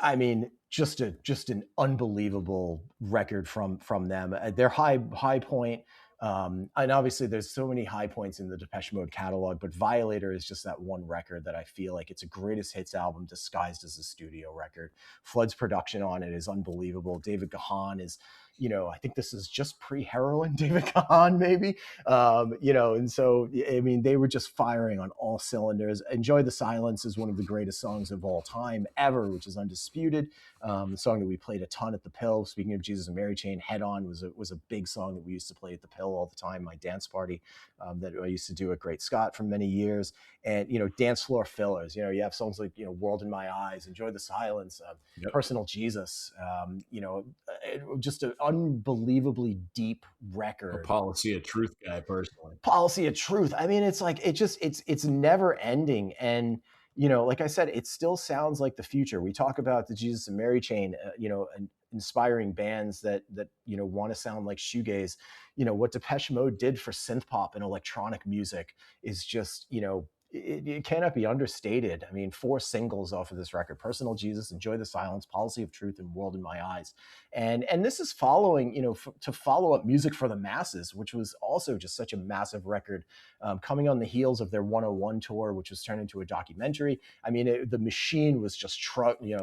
I mean, just an unbelievable record from them. Their high point, and obviously there's so many high points in the Depeche Mode catalog, but Violator is just that one record that I feel like it's a greatest hits album disguised as a studio record. Flood's production on it is unbelievable. David Gahan is, I think this is just pre-heroin David Gahan, maybe. And so, I mean, they were just firing on all cylinders. Enjoy the Silence is one of the greatest songs of all time ever, which is undisputed. The song that we played a ton at the Pill. Speaking of Jesus and Mary Chain, Head On was a big song that we used to play at the Pill all the time. My dance party that I used to do at Great Scott for many years. And, dance floor fillers, you have songs like, World in My Eyes, Enjoy the Silence, Personal Jesus, just an unbelievably deep record. a Policy of Truth guy, personally. Policy of Truth. I mean, it's like, it's never ending. And, like I said, it still sounds like the future. We talk about the Jesus and Mary Chain, inspiring bands that want to sound like shoegaze. What Depeche Mode did for synth pop and electronic music is just, it cannot be understated. I mean, 4 singles off of this record: Personal Jesus, Enjoy the Silence, Policy of Truth, and World in My Eyes. And this is following, to follow up Music for the Masses, which was also just such a massive record, coming on the heels of their 101 tour, which was turned into a documentary. I mean, the machine was just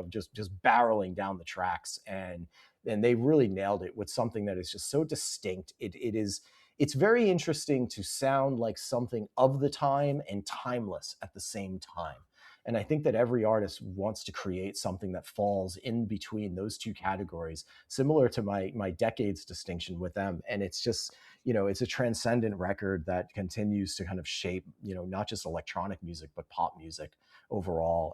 just barreling down the tracks, and they really nailed it with something that is just so distinct. It's very interesting to sound like something of the time and timeless at the same time. And I think that every artist wants to create something that falls in between those two categories, similar to my decades distinction with them. And it's just, it's a transcendent record that continues to kind of shape, not just electronic music, but pop music overall.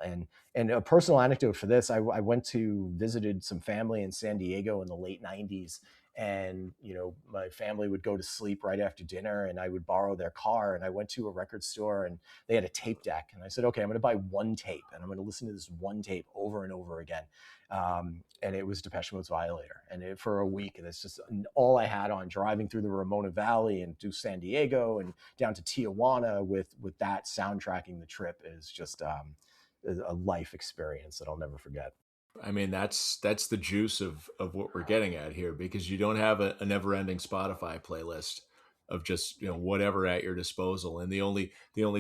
And a personal anecdote for this, I went to visited some family in San Diego in the late 90s. And my family would go to sleep right after dinner, and I would borrow their car, and I went to a record store and they had a tape deck, and I said, okay, I'm going to buy one tape and I'm going to listen to this one tape over and over again. And it was Depeche Mode's Violator, and for a week, and it's just all I had on, driving through the Ramona Valley and to San Diego and down to Tijuana with that soundtracking the trip is just a life experience that I'll never forget. I mean, that's the juice of what we're getting at here, because you don't have a never-ending Spotify playlist of just whatever at your disposal, and the only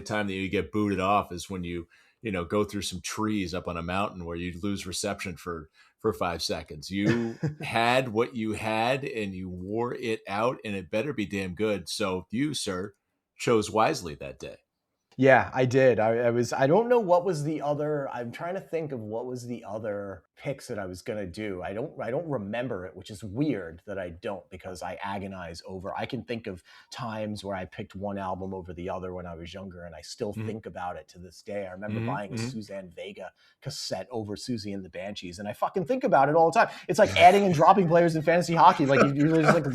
time that you get booted off is when you go through some trees up on a mountain where you lose reception for 5 seconds. You had what you had, and you wore it out, and it better be damn good. So you, sir, chose wisely that day. Yeah, I did. I don't know what was the other. I'm trying to think of what was the other picks that I was going to do. I don't remember it, which is weird that I don't, because I agonize over. I can think of times where I picked one album over the other when I was younger, and I still think about it to this day. I remember buying a Suzanne Vega cassette over Susie and the Banshees, and I fucking think about it all the time. It's like adding and dropping players in fantasy hockey. Like you're just like,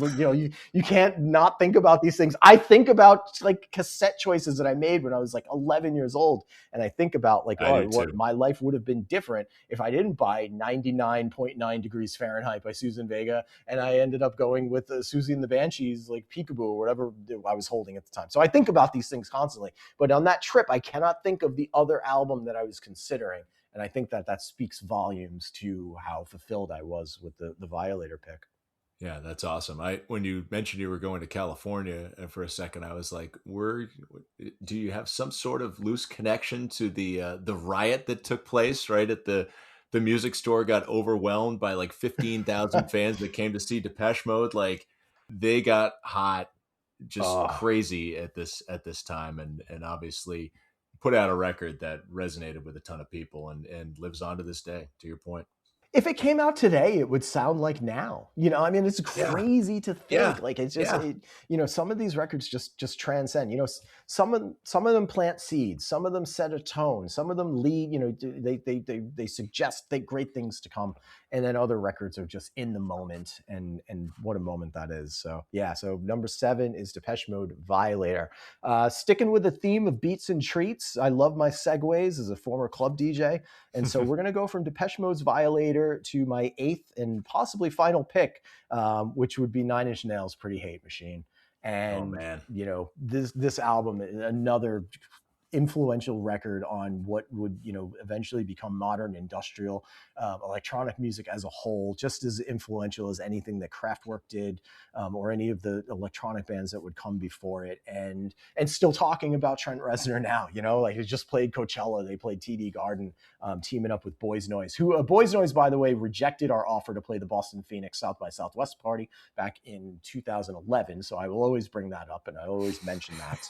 you can't not think about these things. I think about like cassette choices that I made when I was like 11 years old, and I think about like, what my life would have been different if I didn't buy 99.9 Degrees Fahrenheit by Susan Vega, and I ended up going with Susie and the Banshees, like Peekaboo or whatever I was holding at the time. So I think about these things constantly, but on that trip I cannot think of the other album that I was considering, and I think that speaks volumes to how fulfilled I was with the Violator pick. Yeah, that's awesome. When you mentioned you were going to California, and for a second I was like, do you have some sort of loose connection to the riot that took place right at the music store? Got overwhelmed by like 15,000 fans that came to see Depeche Mode. Like, they got hot, just crazy at this time, and obviously put out a record that resonated with a ton of people and lives on to this day, to your point. If it came out today, it would sound like now. I mean, it's crazy to think. Yeah. Like, it's just, some of these records just transcend. Some of them plant seeds, some of them set a tone, some of them lead. They suggest great things to come, and then other records are just in the moment, and what a moment that is. So yeah. So number 7 is Depeche Mode, Violator. Sticking with the theme of beats and treats, I love my segues as a former club DJ, and so we're gonna go from Depeche Mode's Violator to my 8th and possibly final pick, which would be Nine Inch Nails' Pretty Hate Machine. And this album, another influential record on what would eventually become modern industrial electronic music as a whole, just as influential as anything that Kraftwerk did, or any of the electronic bands that would come before it. And still talking about Trent Reznor now, like he just played Coachella, they played TD Garden, teaming up with Boys Noise, who Boys Noise, by the way, rejected our offer to play the Boston Phoenix South by Southwest party back in 2011. So I will always bring that up, and I always mention that.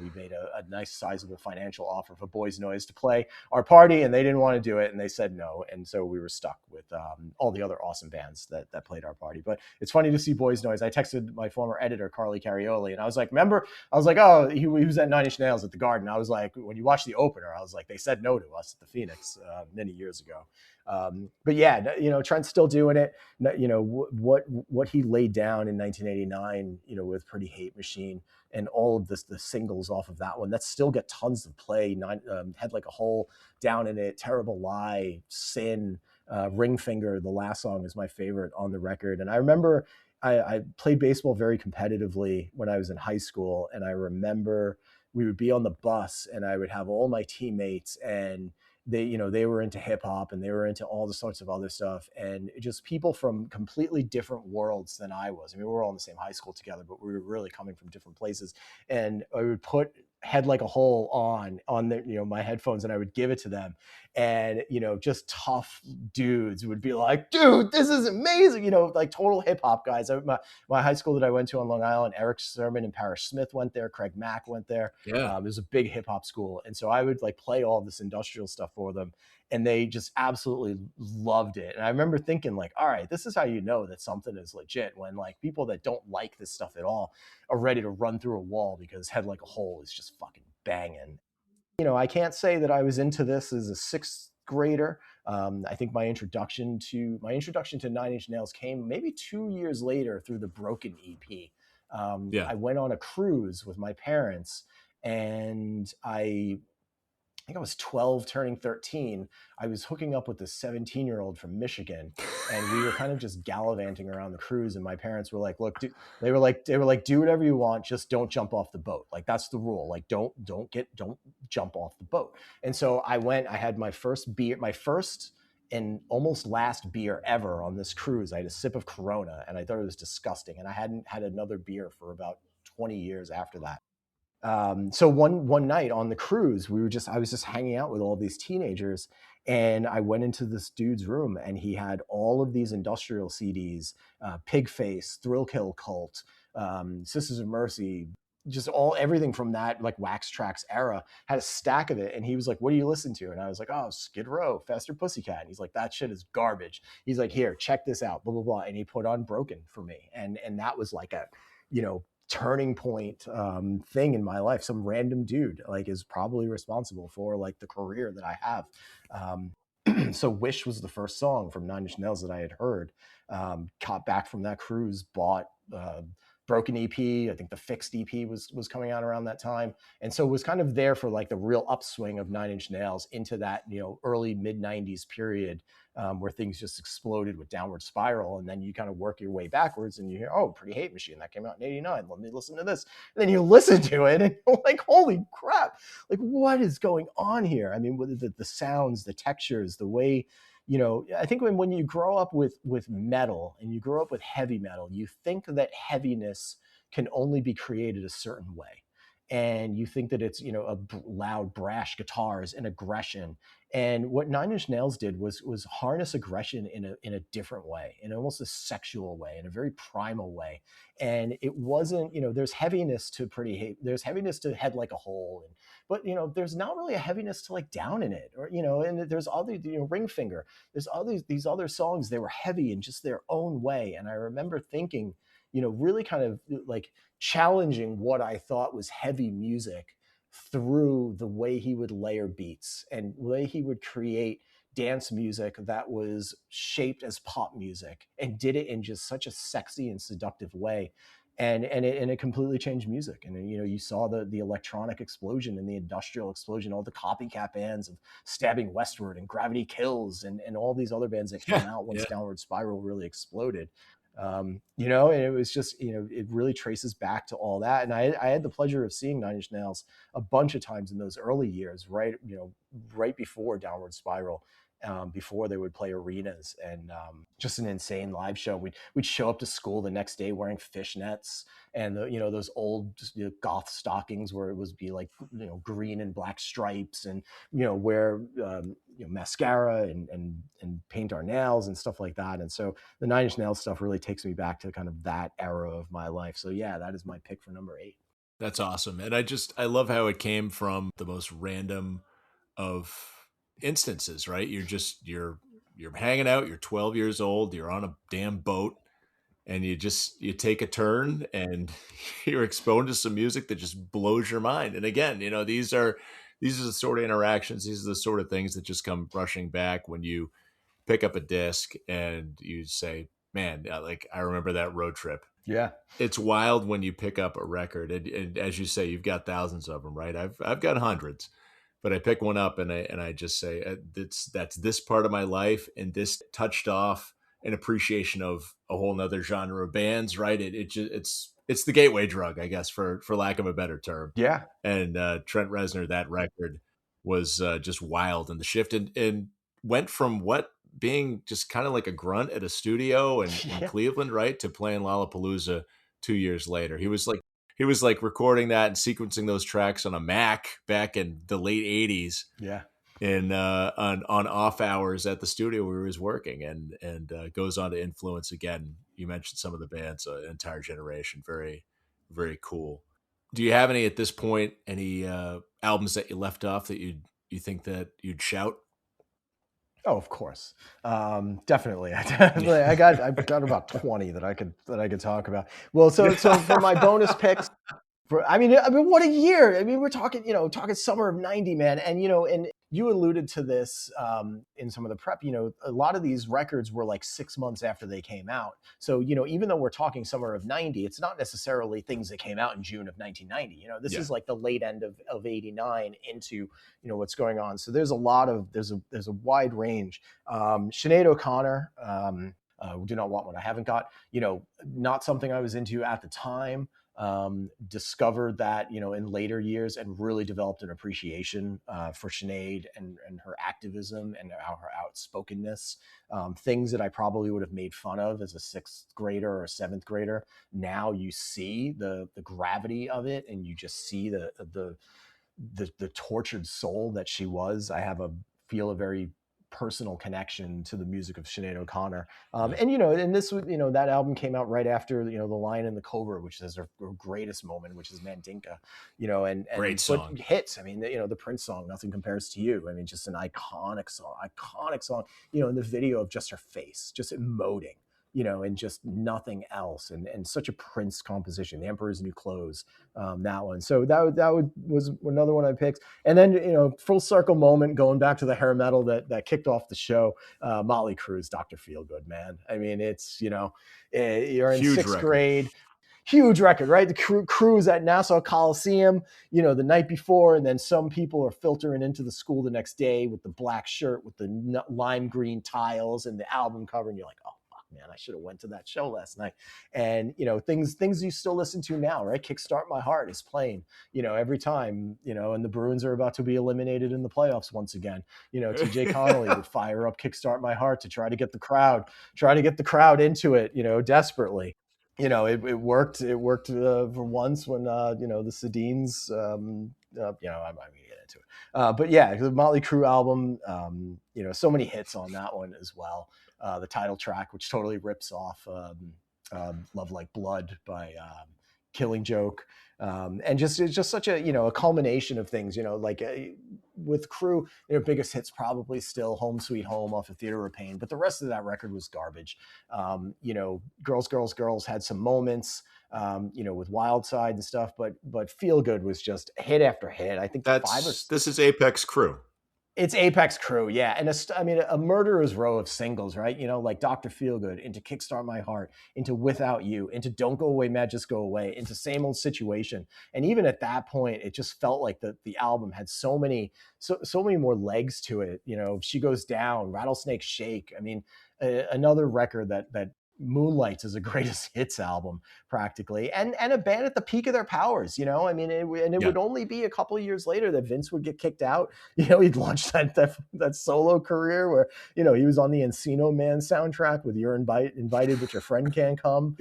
We made a nice sizable financial offer for Boys Noise to play our party, and they didn't want to do it, and they said no. And so we were stuck with all the other awesome bands that played our party. But it's funny to see Boys Noise. I texted my former editor, Carly Carioli, and I was like, oh, he was at Nine Inch Nails at the Garden. I was like, when you watch the opener, I was like, they said no to us at the Phoenix many years ago. But yeah, Trent's still doing it. What he laid down in 1989, with Pretty Hate Machine and all of the singles off of that one that still get tons of play. Head Like a Hole, Down in It, Terrible Lie, Sin, Ring Finger. The last song is my favorite on the record. And I remember I played baseball very competitively when I was in high school, and I remember we would be on the bus, and I would have all my teammates, and they were into hip hop, and they were into all the sorts of other stuff, and just people from completely different worlds than I was. I mean, we were all in the same high school together, but we were really coming from different places. And I would put Head Like a Hole on the, my headphones, and I would give it to them. And, just tough dudes would be like, dude, this is amazing. Like total hip hop guys. My high school that I went to on Long Island, Eric Sermon and Parrish Smith went there. Craig Mack went there. Yeah. It was a big hip hop school. And so I would like play all this industrial stuff for them, and they just absolutely loved it. And I remember thinking like, all right, this is how you know that something is legit, when like people that don't like this stuff at all are ready to run through a wall because Head Like a Hole is just fucking banging. I can't say that I was into this as a sixth grader. I think my introduction to Nine Inch Nails came maybe 2 years later through the Broken EP. Yeah. I went on a cruise with my parents, and I think I was 12 turning 13. I was hooking up with this 17-year-old from Michigan, and we were kind of just gallivanting around the cruise. And my parents were like, look, they were like, do whatever you want. Just don't jump off the boat. Like, that's the rule. Like, don't jump off the boat. And so I had my first beer, my first and almost last beer ever on this cruise. I had a sip of Corona, and I thought it was disgusting. And I hadn't had another beer for about 20 years after that. So one night on the cruise, I was just hanging out with all these teenagers, and I went into this dude's room, and he had all of these industrial CDs, Pigface, Thrill Kill Cult, Sisters of Mercy, just everything from that like Wax Trax era, had a stack of it. And he was like, what do you listen to? And I was like, oh, Skid Row, Faster Pussycat. And he's like, that shit is garbage. He's like, here, check this out, blah, blah, blah. And he put on Broken for me. And that was like a, turning point thing in my life. Some random dude like is probably responsible for like the career that I have. So Wish was the first song from Nine Inch Nails that I had heard. Got back from that cruise, bought Broken EP. I think the Fixed EP was coming out around that time, and so it was kind of there for like the real upswing of Nine Inch Nails into that early mid '90s period, where things just exploded with Downward Spiral. And then you kind of work your way backwards, and you hear, oh, Pretty Hate Machine, that came out in '89. Let me listen to this. And then you listen to it, and you're like, holy crap! Like, what is going on here? I mean, the sounds, the textures, the way. I think when you grow up with metal, and you grow up with heavy metal, you think that heaviness can only be created a certain way. And you think that it's, loud, brash guitars and aggression. And what Nine Inch Nails did was harness aggression in a different way, in almost a sexual way, in a very primal way. And it wasn't, there's heaviness to there's heaviness to Head Like a Hole, but there's not really a heaviness to like Down in It, or and there's other, Ring Finger. There's these other songs, they were heavy in just their own way. And I remember thinking, really kind of like challenging what I thought was heavy music through the way he would layer beats and the way he would create dance music that was shaped as pop music, and did it in just such a sexy and seductive way. And it completely changed music. And you saw the electronic explosion and the industrial explosion, all the copycat bands of Stabbing Westward and Gravity Kills and all these other bands that came out once Downward Spiral really exploded. And it was just, it really traces back to all that. And I had the pleasure of seeing Nine Inch Nails a bunch of times in those early years, right before Downward Spiral, before they would play arenas, and just an insane live show. We'd show up to school the next day wearing fishnets and those old goth stockings where it was be like green and black stripes, and wear mascara and paint our nails and stuff like that. And so the Nine Inch Nails stuff really takes me back to kind of that era of my life. So yeah, that is my pick for number 8. That's awesome. And I love how it came from the most random of instances, right? You're hanging out, you're 12 years old, you're on a damn boat, and you take a turn, and you're exposed to some music that just blows your mind. And again, these are the sort of interactions, these are the sort of things that just come rushing back when you pick up a disc and you say, man, like I remember that road trip. Yeah. It's wild when you pick up a record, and as you say, you've got thousands of them, right? I've got hundreds. But I pick one up and I just say, that's this part of my life, and this touched off an appreciation of a whole nother genre of bands, right? It's it's the gateway drug, I guess, for lack of a better term. Yeah. And Trent Reznor, that record was just wild, and the shift and went from what being just kind of like a grunt at a studio in Yeah. Cleveland, right, to playing Lollapalooza 2 years later. He was like recording that and sequencing those tracks on a Mac back in the late '80s Yeah. in on off hours at the studio where he was working, and goes on to influence, again, you mentioned some of the bands, an entire generation. Very, very cool. Do you have any at this point, any albums that you left off that you think that you'd shout? Oh, of course. Definitely. I've got about 20 that I could talk about. Well, so for my bonus picks, I mean, what a year! I mean, we're talking, talking summer of '90, man. And you alluded to this in some of the prep. A lot of these records were like 6 months after they came out. So even though we're talking summer of '90, it's not necessarily things that came out in June of 1990. This Yeah. is like the late end of '89 into what's going on. So there's a wide range. Sinead O'Connor. Do not want what I haven't got. Not something I was into at the time. Discovered that in later years, and really developed an appreciation for Sinead and her activism and her outspokenness. Things that I probably would have made fun of as a sixth grader or a seventh grader. Now you see the gravity of it, and you just see the tortured soul that she was. Feel a very personal connection to the music of Sinead O'Connor. And this was, that album came out right after, The Lion and the Cobra, which is her greatest moment, which is Mandinka, and Great song. hits. I mean, the Prince song, Nothing Compares to You. I mean, just an iconic song, in the video of just her face, just emoting, and just nothing else. And such a Prince composition, The Emperor's New Clothes, that one. So was another one I picked. And then, full circle moment, going back to the hair metal that kicked off the show, Mötley Crüe's Dr. Feelgood, man. I mean, it's, you're in Huge sixth record. grade. Huge record, right? The Crüe's at Nassau Coliseum, the night before, and then some people are filtering into the school the next day with the black shirt with the lime green tiles and the album cover, and you're like, oh, man, I should have went to that show last night. And things you still listen to now, right? Kickstart My Heart is playing every time, and the Bruins are about to be eliminated in the playoffs once again. TJ Connolly would fire up Kickstart My Heart to try to get the crowd into it, desperately. It worked for once when the Sedines, I'm gonna get into it, but yeah, the Mötley Crüe album, so many hits on that one as well. The title track, which totally rips off Love Like Blood by Killing Joke. And it's just such a culmination of things, with Crüe, their biggest hits probably still Home Sweet Home off of Theater of Pain, but the rest of that record was garbage. Girls, Girls, Girls had some moments, with Wild Side and stuff, but Feel Good was just hit after hit. I think This is Apex Crüe. It's Apex Crüe, yeah. And a murderer's row of singles, right? Like Dr. Feelgood, into Kickstart My Heart, into Without You, into Don't Go Away, Mad Just Go Away, into Same Old Situation. And even at that point, it just felt like the album had so many more legs to it. She Goes Down, Rattlesnake Shake. I mean, another record that moonlights as a greatest hits album practically, and a band at the peak of their powers. I mean, it would only be a couple of years later that Vince would get kicked out. He'd launched that solo career where he was on the Encino Man soundtrack with You're Invited but Your Friend Can't Come,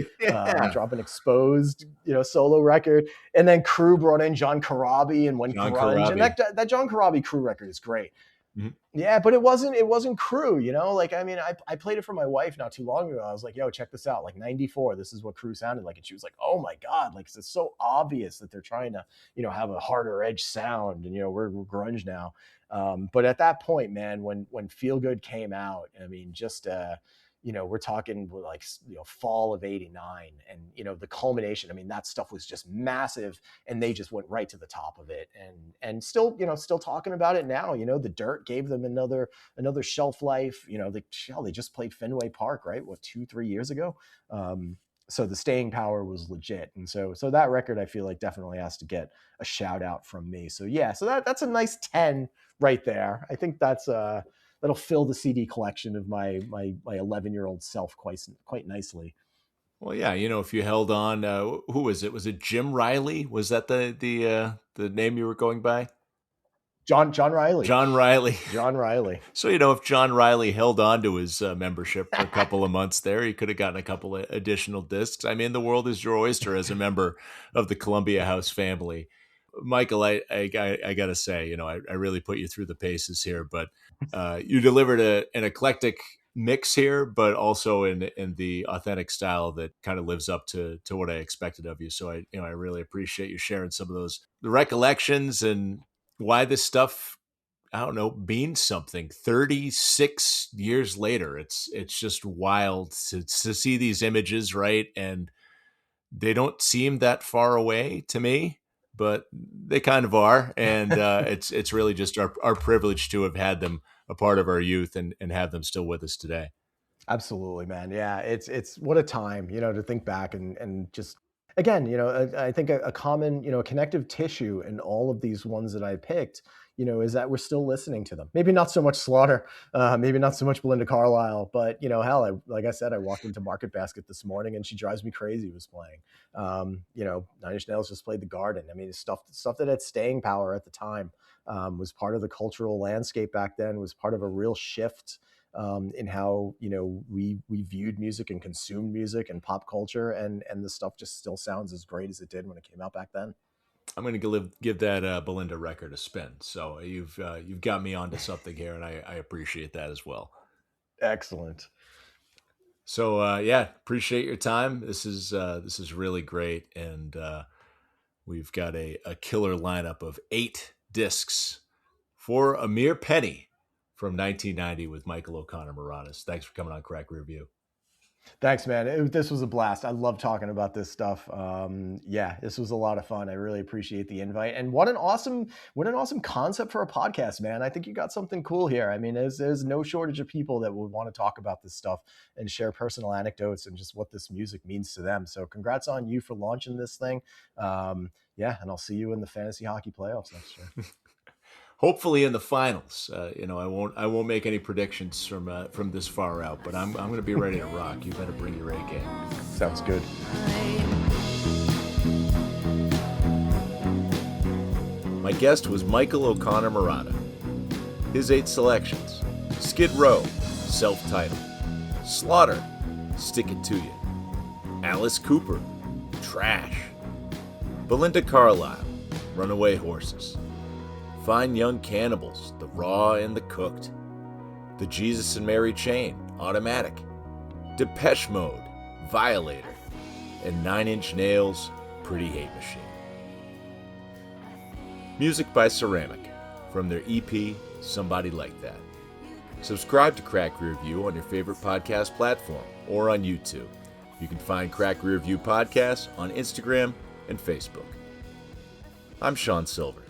dropping Exposed, solo record, and then Crüe brought in John Corabi and went grunge, and that John Corabi Crüe record is great. Mm-hmm. Yeah, but it wasn't Crüe, like, I mean, I played it for my wife not too long ago. I was like, yo, check this out. Like 94, this is what Crüe sounded like. And she was like, oh my God, like, it's so obvious that they're trying to, have a harder edge sound, and, we're grunge now. But at that point, man, when Feel Good came out, I mean, just, we're talking like, fall of '89, and, the culmination, I mean, that stuff was just massive, and they just went right to the top of it, and still talking about it now. The Dirt gave them another shelf life. They just played Fenway Park, right? What, 2-3 years ago? So the staying power was legit. And so that record, I feel like, definitely has to get a shout out from me. So yeah, so that's a nice 10 right there. I think that'll fill the CD collection of my 11-year-old self quite nicely. Well, yeah, if you held on, who was it? Was it Jim Riley? Was that the name you were going by? John Riley. John Riley. John Riley. So, if John Riley held on to his membership for a couple of months there, he could have gotten a couple of additional discs. I mean, the world is your oyster as a member of the Columbia House family. Michael, I got to say, I really put you through the paces here, but you delivered an eclectic mix here, but also in the authentic style that kind of lives up to what I expected of you. So I really appreciate you sharing some of the recollections and why this stuff, I don't know, means something 36 years later. It's just wild to see these images, right? And they don't seem that far away to me, but they kind of are. And it's really just our privilege to have had them a part of our youth and have them still with us today. Absolutely, man. Yeah, it's what a time, to think back and just again, I think a common, connective tissue in all of these ones that I picked, is that we're still listening to them. Maybe not so much Slaughter, maybe not so much Belinda Carlisle, but hell, like I said, I walked into Market Basket this morning and She Drives Me Crazy was playing. 9 Inch Nails just played The Garden. I mean, stuff that had staying power at the time, was part of the cultural landscape back then, was part of a real shift in how we viewed music and consumed music and pop culture, and the stuff just still sounds as great as it did when it came out back then. I'm going to give that Belinda record a spin. So you've got me onto something here, and I appreciate that as well. Excellent. So yeah, appreciate your time. This is really great, and we've got a killer lineup of 8 discs for a mere penny from 1990 with Michael O'Connor Marotta. Thanks for coming on Crack Rear View. Thanks, man. This was a blast. I love talking about this stuff. Yeah, this was a lot of fun. I really appreciate the invite. And what an awesome concept for a podcast, man. I think you got something cool here. I mean, there's no shortage of people that would want to talk about this stuff and share personal anecdotes and just what this music means to them. So congrats on you for launching this thing. Yeah, and I'll see you in the fantasy hockey playoffs next year. Hopefully in the finals. I won't make any predictions from this far out, but I'm going to be ready to rock. You better bring your A game. Sounds good. My guest was Michael O'Connor Marotta. His 8 selections: Skid Row, self-titled; Slaughter, Stick It To You; Alice Cooper, Trash; Belinda Carlisle, Runaway Horses; Fine Young Cannibals, The Raw and the Cooked; The Jesus and Mary Chain, Automatic; Depeche Mode, Violator; and 9 Inch Nails, Pretty Hate Machine. Music by Ceramic, from their EP, Somebody Like That. Subscribe to Crack Rear View on your favorite podcast platform or on YouTube. You can find Crack Rear View Podcasts on Instagram and Facebook. I'm Sean Sylver.